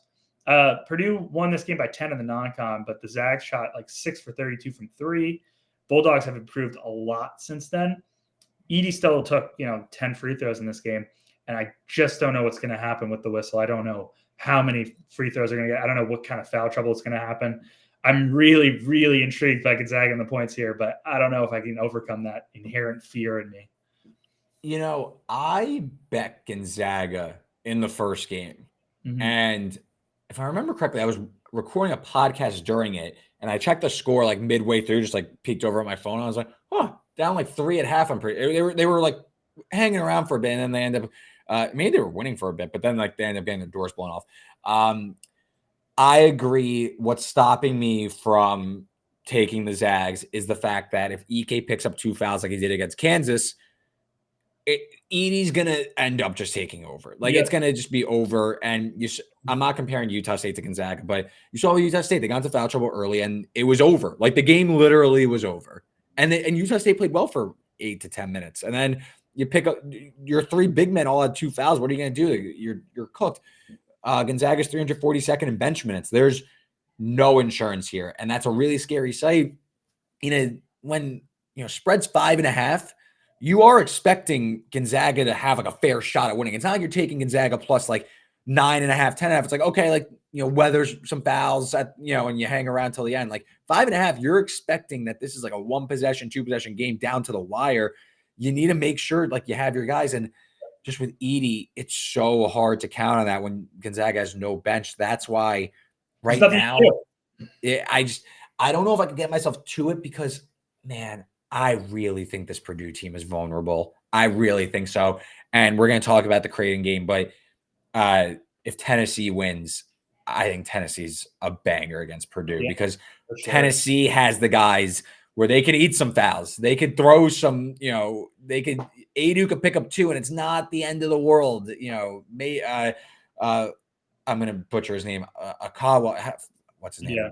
Purdue won this game by 10 in the non-con, but the Zags shot like 6 for 32 from 3. Bulldogs have improved a lot since then. Edie still took 10 free throws in this game, and I just don't know what's going to happen with the whistle. I don't know how many free throws are going to get. I don't know what kind of foul trouble is going to happen. I'm really, really intrigued by Gonzaga and the points here, but I don't know if I can overcome that inherent fear in me. I bet Gonzaga in the first game. Mm-hmm. And if I remember correctly, I was recording a podcast during it, and I checked the score like midway through, just like peeked over at my phone. And I was like, down like 3 at half. They were like hanging around for a bit, and then they end up maybe they were winning for a bit, but then like they ended up getting their doors blown off. I agree. What's stopping me from taking the Zags is the fact that if Ike picks up 2 fouls like he did against Kansas, Edie's going to end up just taking over. It's going to just be over. And I'm not comparing Utah State to Gonzaga, but you saw Utah State. They got into foul trouble early, and it was over. Like, the game literally was over. And Utah State played well for 8 to 10 minutes. And then you pick up your 3 big men all had 2 fouls. What are you going to do? You're cooked. Gonzaga's 342nd in bench minutes. There's no insurance here. And that's a really scary sight. When spread's 5.5, you are expecting Gonzaga to have like a fair shot at winning. It's not like you're taking Gonzaga plus like 9.5, 10.5. It's like, okay, like, weathers some fouls at, and you hang around till the end. Like 5.5, you're expecting that this is like a 1 possession, 2 possession game down to the wire. You need to make sure like you have your guys. And just with Edie, it's so hard to count on that when Gonzaga has no bench. That's why right now, I don't know if I can get myself to it because, man, I really think this Purdue team is vulnerable. I really think so. And we're going to talk about the Creighton game, but if Tennessee wins, I think Tennessee's a banger against Purdue because Tennessee has the guys where they could eat some fouls. They could throw some, Adu could pick up 2 and it's not the end of the world. I'm going to butcher his name. Akawa, what's his name? Yeah.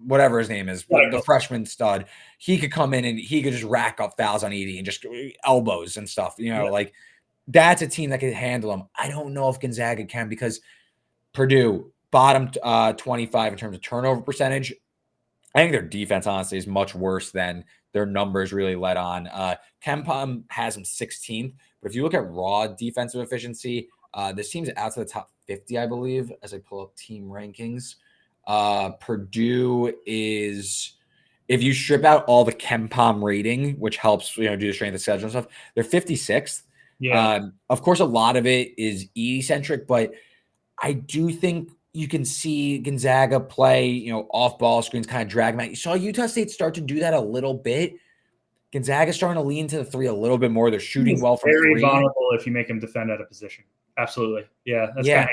Whatever his name is, the freshman stud, he could come in and he could just rack up fouls on Edie and just elbows and stuff. Like that's a team that can handle them. I don't know if Gonzaga can because Purdue bottom 25 in terms of turnover percentage. I think their defense, honestly, is much worse than their numbers really let on. KenPom has them 16th, but if you look at raw defensive efficiency, this team's out to the top 50, I believe, as I pull up team rankings. Purdue is, if you strip out all the KenPom rating, which helps, do the strength of schedule and stuff, they're 56th. Yeah. Of course, a lot of it is Edie-centric, but I do think you can see Gonzaga play, off ball screens, kind of drag them out. You saw Utah State start to do that a little bit. Gonzaga's starting to lean to the 3 a little bit more. They're shooting well from 3. Very vulnerable if you make them defend out of position. Absolutely. Yeah.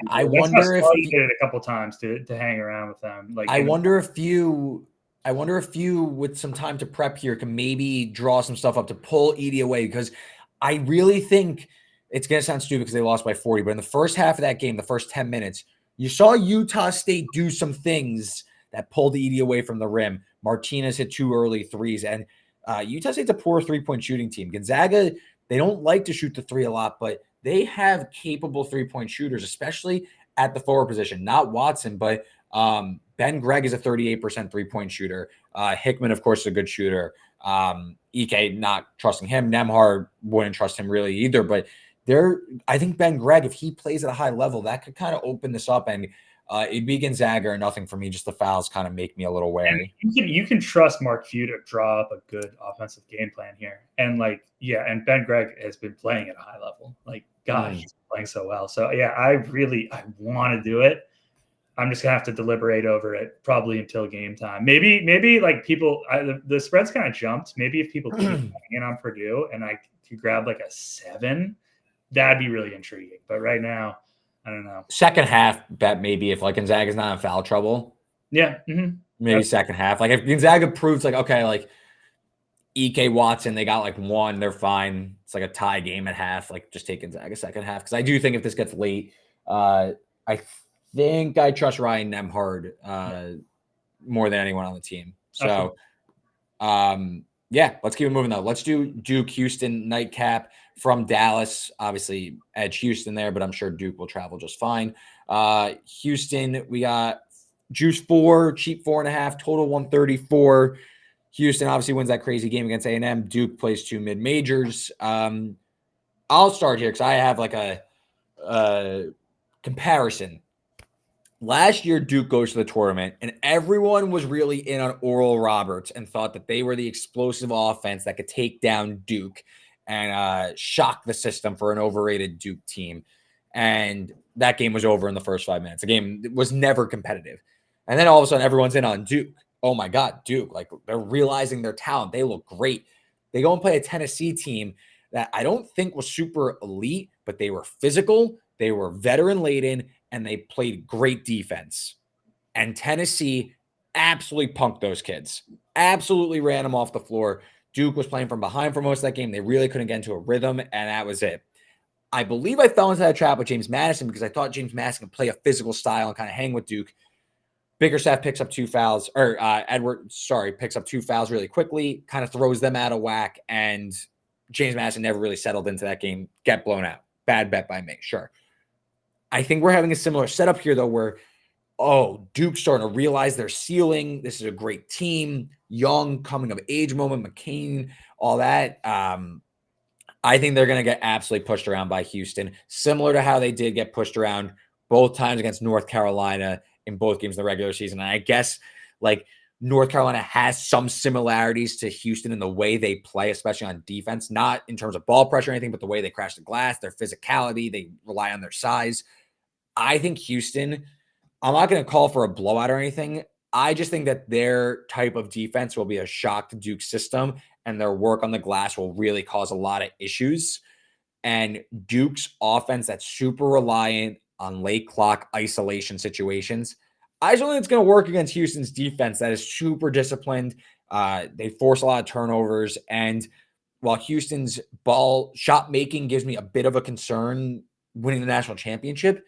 I wonder if you did it a couple times to hang around with them. Like I wonder if you with some time to prep here can maybe draw some stuff up to pull Edie away, because I really think it's going to sound stupid because they lost by 40, but in the first half of that game, the first 10 minutes, you saw Utah State do some things that pulled Edie away from the rim. Martinez hit 2 early threes, and Utah State's a poor 3-point shooting team. Gonzaga, they don't like to shoot the 3 a lot, but they have capable 3-point shooters, especially at the forward position. Not Watson, but Ben Gregg is a 38% 3-point shooter. Hickman, of course, is a good shooter. Ike, not trusting him. Nembhard wouldn't trust him really either, but I think Ben Gregg, if he plays at a high level, that could kind of open this up, and it'd be Gonzaga or nothing for me. Just the fouls kind of make me a little wary. And you can trust Mark Few to draw up a good offensive game plan here. And and Ben Gregg has been playing at a high level. He's playing so well. So I want to do it. I'm just gonna have to deliberate over it probably until game time. Maybe like people, the spread's kind of jumped. Maybe if people keep in on Purdue and I could grab like a 7, that'd be really intriguing. But right now, I don't know. Second half bet maybe if like Gonzaga's not in foul trouble. Yeah. Maybe second half. Like if Gonzaga proves like, okay, like Ike Watson, they got like 1, they're fine. It's like a tie game at half. Like just take Gonzaga second half. Because I do think if this gets late, I think I trust Ryan Nembhard more than anyone on the team. So Yeah, let's keep it moving though. Let's do Duke Houston nightcap from Dallas. Obviously, edge Houston there, but I'm sure Duke will travel just fine. Houston, we got juice 4, cheap 4.5, total 134. Houston obviously wins that crazy game against A&M. Duke plays 2 mid majors. I'll start here because I have like a comparison. Last year, Duke goes to the tournament, and everyone was really in on Oral Roberts and thought that they were the explosive offense that could take down Duke and shock the system for an overrated Duke team. And that game was over in the first 5 minutes. The game was never competitive. And then all of a sudden, everyone's in on Duke. Oh my God, Duke. Like, they're realizing their talent. They look great. They go and play a Tennessee team that I don't think was super elite, but they were physical. They were veteran laden, and they played great defense. And Tennessee absolutely punked those kids, absolutely ran them off the floor. Duke was playing from behind for most of that game. They really couldn't get into a rhythm, and that was it. I believe I fell into that trap with James Madison because I thought James Madison could play a physical style and kind of hang with Duke. Bickerstaff picks up 2 fouls, or picks up 2 fouls really quickly, kind of throws them out of whack, and James Madison never really settled into that game, get blown out. Bad bet by me, sure. I think we're having a similar setup here, though, where, Duke's starting to realize their ceiling. This is a great team, young, coming of age moment, McCain, all that. I think they're going to get absolutely pushed around by Houston, similar to how they did get pushed around both times against North Carolina in both games in the regular season. And I guess, like, North Carolina has some similarities to Houston in the way they play, especially on defense, not in terms of ball pressure or anything, but the way they crash the glass, their physicality, they rely on their size. I think Houston, I'm not going to call for a blowout or anything. I just think that their type of defense will be a shock to Duke's system, and their work on the glass will really cause a lot of issues. And Duke's offense that's super reliant on late clock isolation situations, I just don't think it's going to work against Houston's defense that is super disciplined. They force a lot of turnovers. And while Houston's ball shot making gives me a bit of a concern winning the national championship,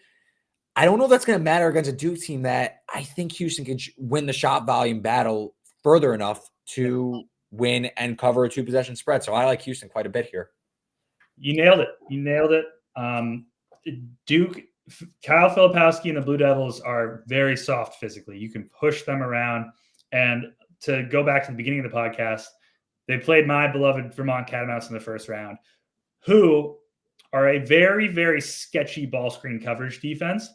I don't know if that's going to matter against a Duke team that I think Houston could win the shot volume battle further enough to win and cover a 2-possession spread. So I like Houston quite a bit here. You nailed it. Duke, Kyle Filipowski and the Blue Devils are very soft physically. You can push them around. And to go back to the beginning of the podcast, they played my beloved Vermont Catamounts in the first round, who are a very, very sketchy ball screen coverage defense,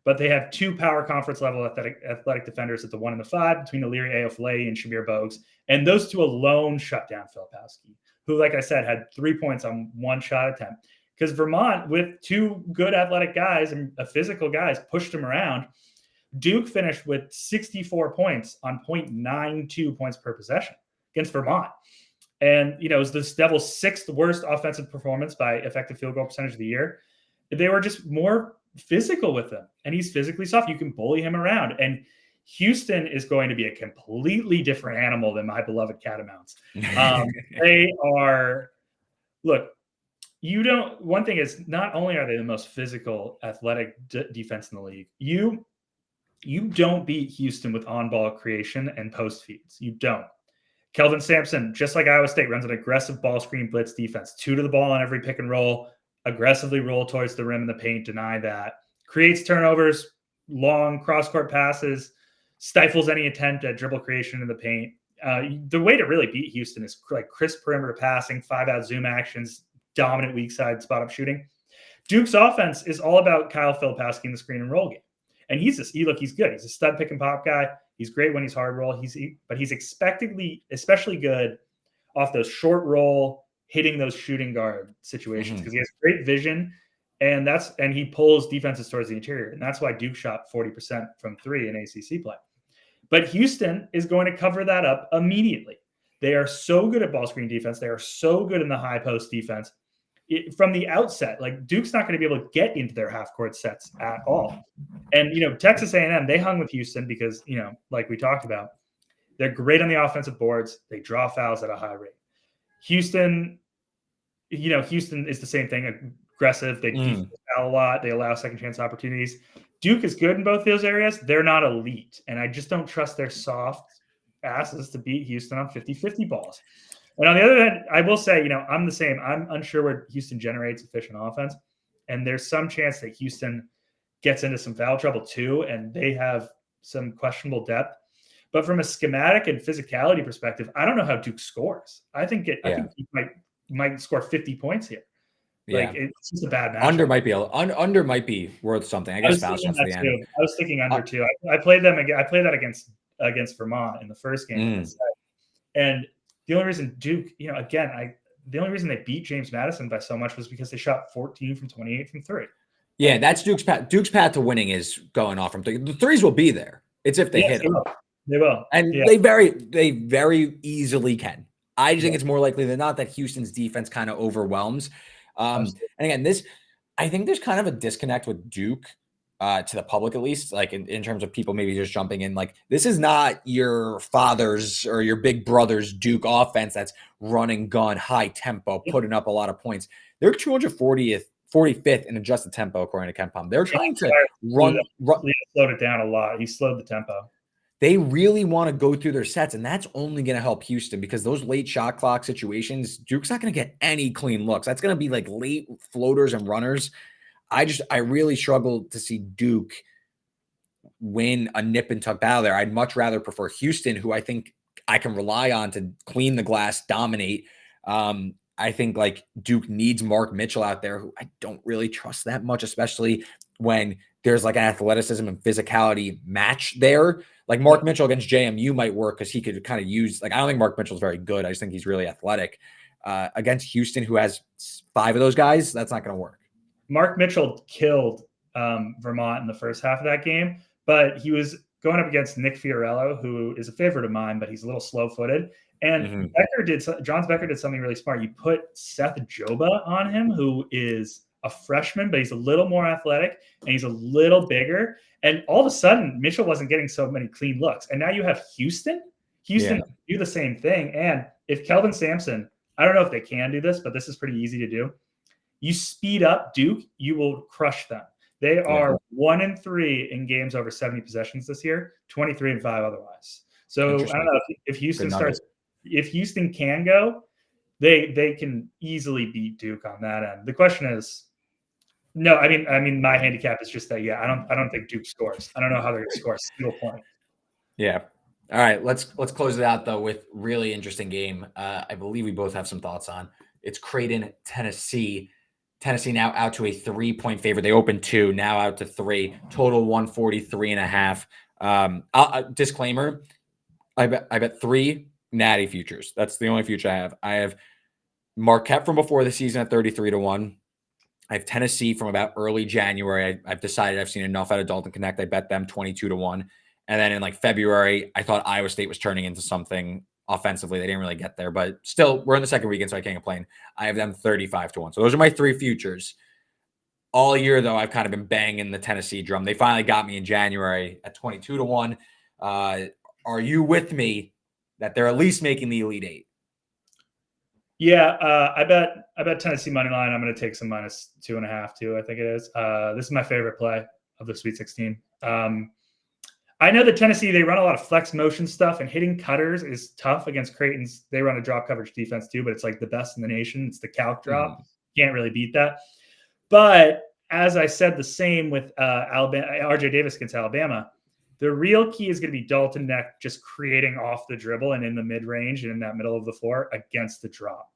but they have 2 power conference level athletic defenders at the 1 and the 5 between Iliri Eoflei and Shamir Bogues. And those 2 alone shut down Filipowski, who, like I said, had 3 points on 1 shot attempt. Because Vermont, with 2 good athletic guys and physical guys, pushed him around. Duke finished with 64 points on 0.92 points per possession against Vermont. And, it was the Devils' 6th worst offensive performance by effective field goal percentage of the year. They were just more physical with him, and he's physically soft. You can bully him around. And Houston is going to be a completely different animal than my beloved Catamounts. They are, look, one thing is, not only are they the most physical, athletic defense in the league, you don't beat Houston with on-ball creation and post feeds. You don't. Kelvin Sampson, just like Iowa State, runs an aggressive ball screen blitz defense, 2 to the ball on every pick and roll, aggressively roll towards the rim in the paint, deny that, creates turnovers, long cross-court passes, stifles any attempt at dribble creation in the paint. The way to really beat Houston is like crisp perimeter passing, 5-out zoom actions, dominant weak side spot-up shooting. Duke's offense is all about Kyle Filipowski in the screen and roll game. And he's good. He's a stud pick and pop guy. He's great when he's hard roll. But he's expectedly especially good off those short roll, hitting those shooting guard situations because he has great vision, and he pulls defenses towards the interior. And that's why Duke shot 40% from 3 in ACC play. But Houston is going to cover that up immediately. They are so good at ball screen defense. They are so good in the high post defense. From the outset, like, Duke's not going to be able to get into their half court sets at all. And, Texas A&M, they hung with Houston because, like we talked about, they're great on the offensive boards. They draw fouls at a high rate. Houston is the same thing, aggressive. They foul a lot. They allow second chance opportunities. Duke is good in both those areas. They're not elite. And I just don't trust their soft asses to beat Houston on 50-50 balls. And on the other hand, I will say, I'm the same. I'm unsure where Houston generates efficient offense. And there's some chance that Houston gets into some foul trouble too, and they have some questionable depth. But from a schematic and physicality perspective, I don't know how Duke scores. I think Duke might score 50 points here. Like it's just a bad matchup. Under might be worth something. I guess foul shots at the end. I was thinking under too. I played them again. I played that against Vermont in the first game. And the only reason Duke, the only reason they beat James Madison by so much was because they shot 14 from 28 from three. Yeah, that's Duke's path. Duke's path to winning is going off from three. The threes will be there. It's if they hit them. They will. And they very easily can. I just think it's more likely than not that Houston's defense kind of overwhelms. And again, I think there's kind of a disconnect with Duke to the public, at least, like in terms of people maybe just jumping in. Like, this is not your father's or your big brother's Duke offense that's running gun, high tempo, putting up a lot of points. They're 45th in adjusted tempo, according to KenPom. They're trying to run. He slowed it down a lot. He slowed the tempo. They really want to go through their sets, and that's only going to help Houston because those late shot clock situations, Duke's not going to get any clean looks. That's going to be like late floaters and runners. I really struggle to see Duke win a nip and tuck battle there. I'd much rather prefer Houston, who I think I can rely on to clean the glass, dominate. I think like Duke needs Mark Mitchell out there, who I don't really trust that much, especially when there's like an athleticism and physicality match there. Like Mark Mitchell against JMU might work because he could kind of use, like, I don't think Mark Mitchell's very good. I just think he's really athletic. Against Houston, who has 5 of those guys, that's not going to work. Mark Mitchell killed Vermont in the first half of that game, but he was going up against Nick Fiorello, who is a favorite of mine, but he's a little slow-footed. And Johns Becker did something really smart. You put Seth Joba on him, who is a freshman, but he's a little more athletic and he's a little bigger. And all of a sudden, Mitchell wasn't getting so many clean looks. And now you have Houston do the same thing. And if Kelvin Sampson, I don't know if they can do this, but this is pretty easy to do. You speed up Duke, you will crush them. They are 1-3 in games over 70 possessions this year, 23-5 otherwise. So I don't know if Houston if Houston can go, they can easily beat Duke on that end. The question is, no, I mean, my handicap is just that. Yeah, I don't think Duke scores. I don't know how they're going to score a single point. Yeah. All right, let's close it out though with really interesting game. I believe we both have some thoughts on. It's Creighton-Tennessee. Tennessee now out to a 3-point favorite. They opened 2, now out to 3. Total 143.5. Disclaimer: I bet 3 natty futures. That's the only future I have. I have Marquette from before the season at 33-1. I have Tennessee from about early January. I've decided I've seen enough out of Dalton Connect. I bet them 22-1. And then in like February, I thought Iowa State was turning into something offensively. They didn't really get there, but still, we're in the second weekend, so I can't complain. I have them 35-1. So those are my 3 futures. All year, though, I've kind of been banging the Tennessee drum. They finally got me in January at 22-1. Are you with me that they're at least making the Elite Eight? Yeah, I bet Tennessee money line. I'm going to take some -2.5 too. I think it is. This is my favorite play of the Sweet 16. I know that Tennessee, they run a lot of flex motion stuff, and hitting cutters is tough against Creighton's. They run a drop coverage defense too, but it's like the best in the nation. It's the calc drop. Can't really beat that. But as I said, the same with Alabama, RJ Davis against Alabama. The real key is going to be Dalton Neck just creating off the dribble and in the mid-range and in that middle of the floor against the drop.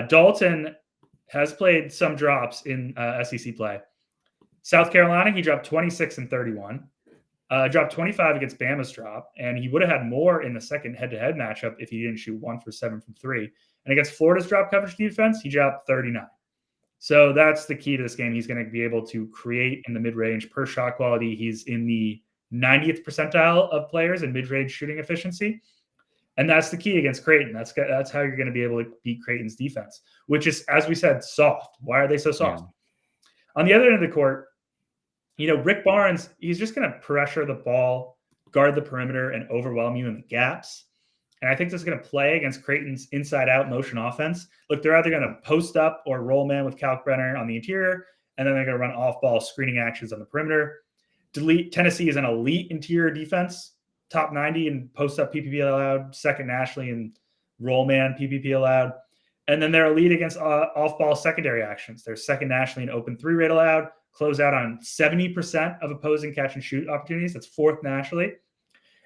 Dalton has played some drops in SEC play. South Carolina, he dropped 26 and 31. Dropped 25 against Bama's drop, and he would have had more in the second head-to-head matchup if he didn't shoot 1 for 7 from 3. And against Florida's drop coverage defense, he dropped 39. So that's the key to this game. He's going to be able to create in the mid-range per shot quality. He's in the 90th percentile of players in mid-range shooting efficiency. And that's the key against Creighton. That's how you're going to be able to beat Creighton's defense, which is, as we said, soft. Why are they so soft? Yeah. On the other end of the court, Rick Barnes, he's just going to pressure the ball, guard the perimeter, and overwhelm you in the gaps. And I think this is going to play against Creighton's inside-out motion offense. Look, they're either going to post up or roll man with Kalkbrenner on the interior, and then they're going to run off-ball screening actions on the perimeter. Tennessee is an elite interior defense, top 90 in post-up PPP allowed, second nationally in roll man PPP allowed. And then they're elite against off-ball secondary actions. They're second nationally in open three rate allowed, close out on 70% of opposing catch and shoot opportunities. That's fourth nationally.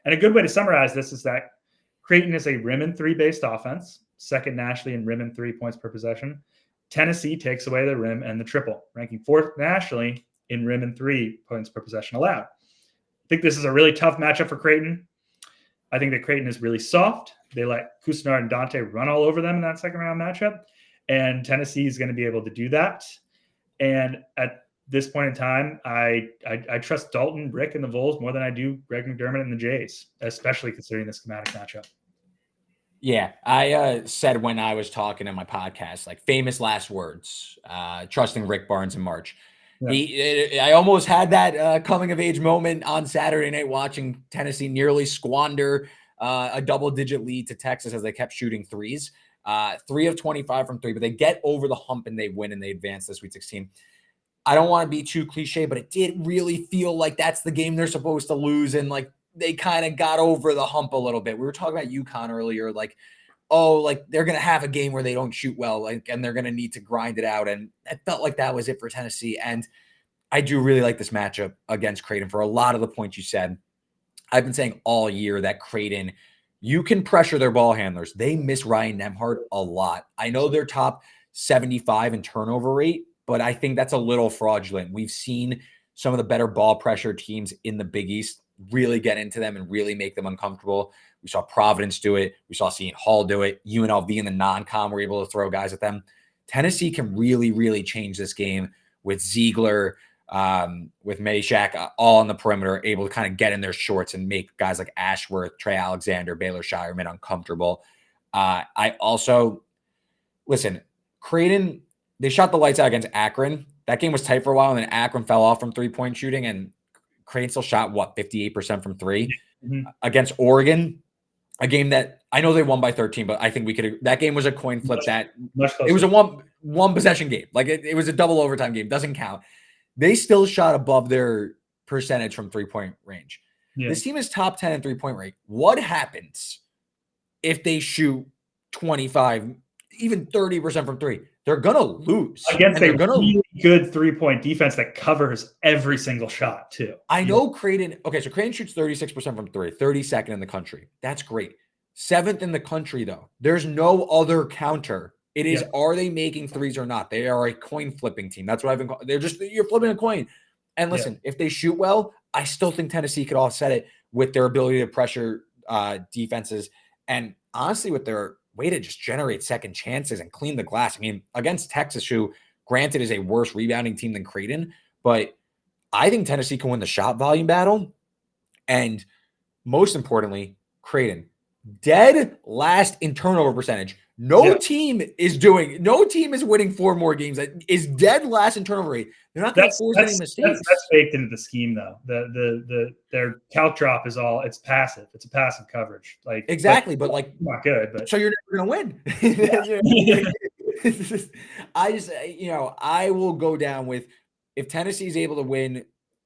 And a good way to summarize this is that Creighton is a rim and three based offense, second nationally in rim and 3 points per possession. Tennessee takes away the rim and the triple, ranking fourth nationally in rim and 3 points per possession allowed. I think this is a really tough matchup for Creighton. I think that Creighton is really soft. They let Cousinard and Dante run all over them in that second round matchup. And Tennessee is going to be able to do that. And at this point in time, I trust Dalton, Rick, and the Vols more than I do Greg McDermott and the Jays, especially considering the schematic matchup. Yeah, I said when I was talking in my podcast, like famous last words, trusting Rick Barnes in March. Yeah. I almost had that coming of age moment on Saturday night watching Tennessee nearly squander a double-digit lead to Texas as they kept shooting threes. 3 of 25 from three, but they get over the hump and they win and they advance to Sweet 16. I don't want to be too cliche, but it did really feel like that's the game they're supposed to lose. And like they kind of got over the hump a little bit. We were talking about UConn earlier, like, oh, like they're going to have a game where they don't shoot well, like, and they're going to need to grind it out. And it felt like that was it for Tennessee. And I do really like this matchup against Creighton for a lot of the points you said. I've been saying all year that Creighton, you can pressure their ball handlers. They miss Ryan Nembhard a lot. I know they're top 75 in turnover rate, but I think that's a little fraudulent. We've seen some of the better ball pressure teams in the Big East really get into them and really make them uncomfortable. We saw Providence do it. We saw Seton Hall do it. UNLV in the non-com were able to throw guys at them. Tennessee can really, really change this game with Ziegler, with Meshack all on the perimeter, able to kind of get in their shorts and make guys like Ashworth, Trey Alexander, Baylor Shireman uncomfortable. I also, listen, Creighton, they shot the lights out against Akron. That game was tight for a while, and then Akron fell off from three-point shooting, and Creighton still shot, 58% from three? Mm-hmm. Against Oregon, a game that I know they won by 13, but I think we could – that game was a coin flip. It was a one possession game. Like, it was a double overtime game. Doesn't count. They still shot above their percentage from three-point range. Yeah. This team is top 10 in three-point rate. What happens if they shoot 25, even 30% from three? They're going to lose. Against a really good three-point defense that covers every single shot, too. I know Creighton – okay, so Creighton shoots 36% from three, 32nd in the country. That's great. 7th in the country, though. There's no other counter. It is, are they making threes or not? They are a coin flipping team. That's what I've been calling. You're flipping a coin. And listen, if they shoot well, I still think Tennessee could offset it with their ability to pressure defenses. And honestly, with their way to just generate second chances and clean the glass. I mean, against Texas, who granted is a worse rebounding team than Creighton, but I think Tennessee can win the shot volume battle. And most importantly, Creighton, dead last in turnover percentage. No team is winning 4 more games. That is dead last in turnover rate. They're not going to force any mistakes. That's baked into the scheme, though. Their calc drop is all it's passive. It's a passive coverage. Like exactly, but like not good. But so you're never going to win. I just I will go down with if Tennessee is able to win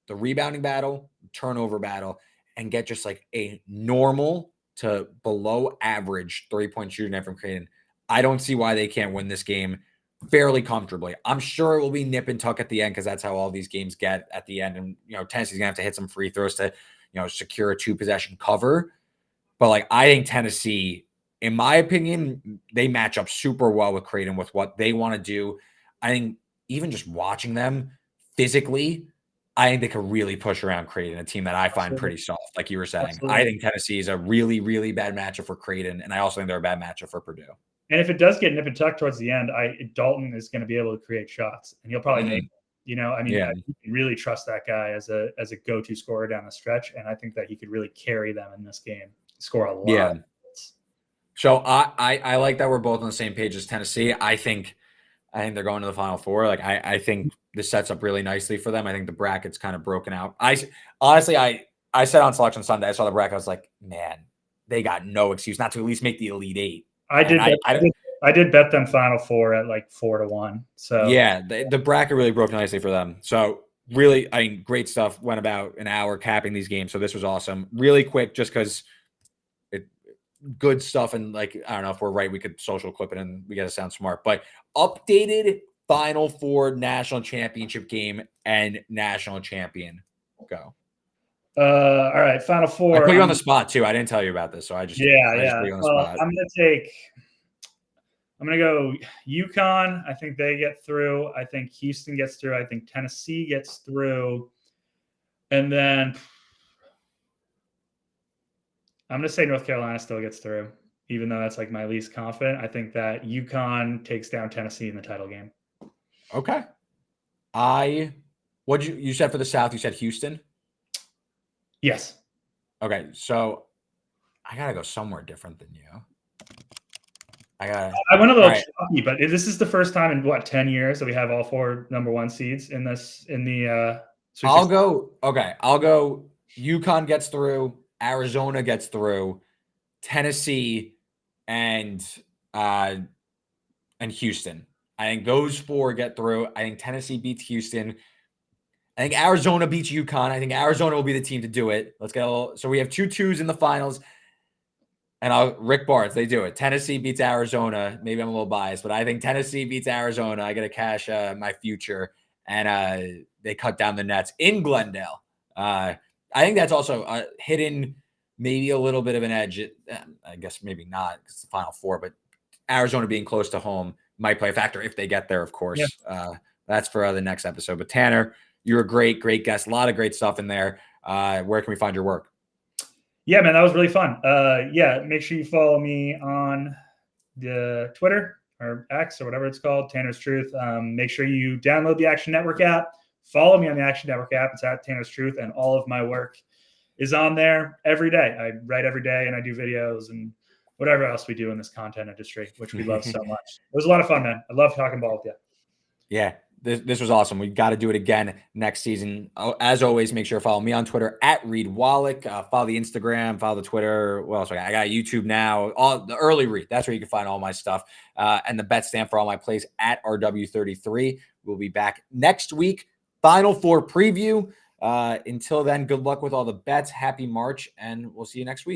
the rebounding battle, turnover battle, and get just like a normal to below average 3-point shooting night from Creighton. I don't see why they can't win this game fairly comfortably. I'm sure it will be nip and tuck at the end because that's how all these games get at the end. And, Tennessee's going to have to hit some free throws to, secure a 2-possession cover. But, like, I think Tennessee, in my opinion, they match up super well with Creighton with what they want to do. I think even just watching them physically, I think they could really push around Creighton, a team that I find pretty soft, like you were saying. Absolutely. I think Tennessee is a really, really bad matchup for Creighton, and I also think they're a bad matchup for Purdue. And if it does get nip and tuck towards the end, Dalton is going to be able to create shots, and he'll probably make them. You can really trust that guy as a go-to scorer down the stretch, and I think that he could really carry them in this game, score a lot. Yeah. So I like that we're both on the same page as Tennessee. I think they're going to the Final Four. Like I think this sets up really nicely for them. I think the bracket's kind of broken out. I said on Selection Sunday, I saw the bracket. I was like, man, they got no excuse not to at least make the Elite Eight. I did bet them Final Four at like 4-1. So yeah, the bracket really broke nicely for them. So really, great stuff. Went about an hour capping these games. So this was awesome. Really quick, just because good stuff. And like, I don't know if we're right, we could social clip it and we got to sound smart, but updated Final Four national championship game and national champion. Go. All right, Final I Four. put you on the spot too. I didn't tell you about this, so I just put you on the Well, spot. I'm gonna go UConn. I think they get through. I think Houston gets through. I think Tennessee gets through. And then I'm gonna say North Carolina still gets through, even though that's like my least confident. I think that UConn takes down Tennessee in the title game. Okay. What you said for the South? You said Houston? Yes. Okay, so I gotta go somewhere different than you. I went a little chalky, but this is the first time in what 10 years that we have all 4 #1 seeds in the. I'll go UConn gets through, Arizona gets through, Tennessee, and Houston. I think those 4 get through. I think Tennessee beats Houston. I think Arizona beats UConn. I think Arizona will be the team to do it. Let's go. So we have 2 2s in the finals. And Rick Barnes, they do it. Tennessee beats Arizona. Maybe I'm a little biased, but I think Tennessee beats Arizona. I got to cash my future, and they cut down the nets in Glendale. I think that's also hidden, maybe a little bit of an edge. I guess maybe not because it's the Final Four, but Arizona being close to home might play a factor if they get there, of course. Yeah. That's for the next episode. But Tanner, you're a great guest. A lot of great stuff in there. Where can we find your work? Yeah, man, that was really fun. Make sure you follow me on the Twitter or X or whatever it's called, Tanner's Truth. Make sure you download the Action Network app. Follow me on the Action Network app. It's at Tanner's Truth, and all of my work is on there every day. I write every day, and I do videos and whatever else we do in this content industry, which we love so much. It was a lot of fun, man. I love talking ball with you. Yeah. This was awesome. We got to do it again next season. As always, make sure to follow me on Twitter at Reed Wallach. Follow the Instagram, follow the Twitter. What else? I got YouTube now. All the early read. That's where you can find all my stuff. And the bet stand for all my plays at RW33. We'll be back next week. Final Four preview. Until then, good luck with all the bets. Happy March, and we'll see you next week.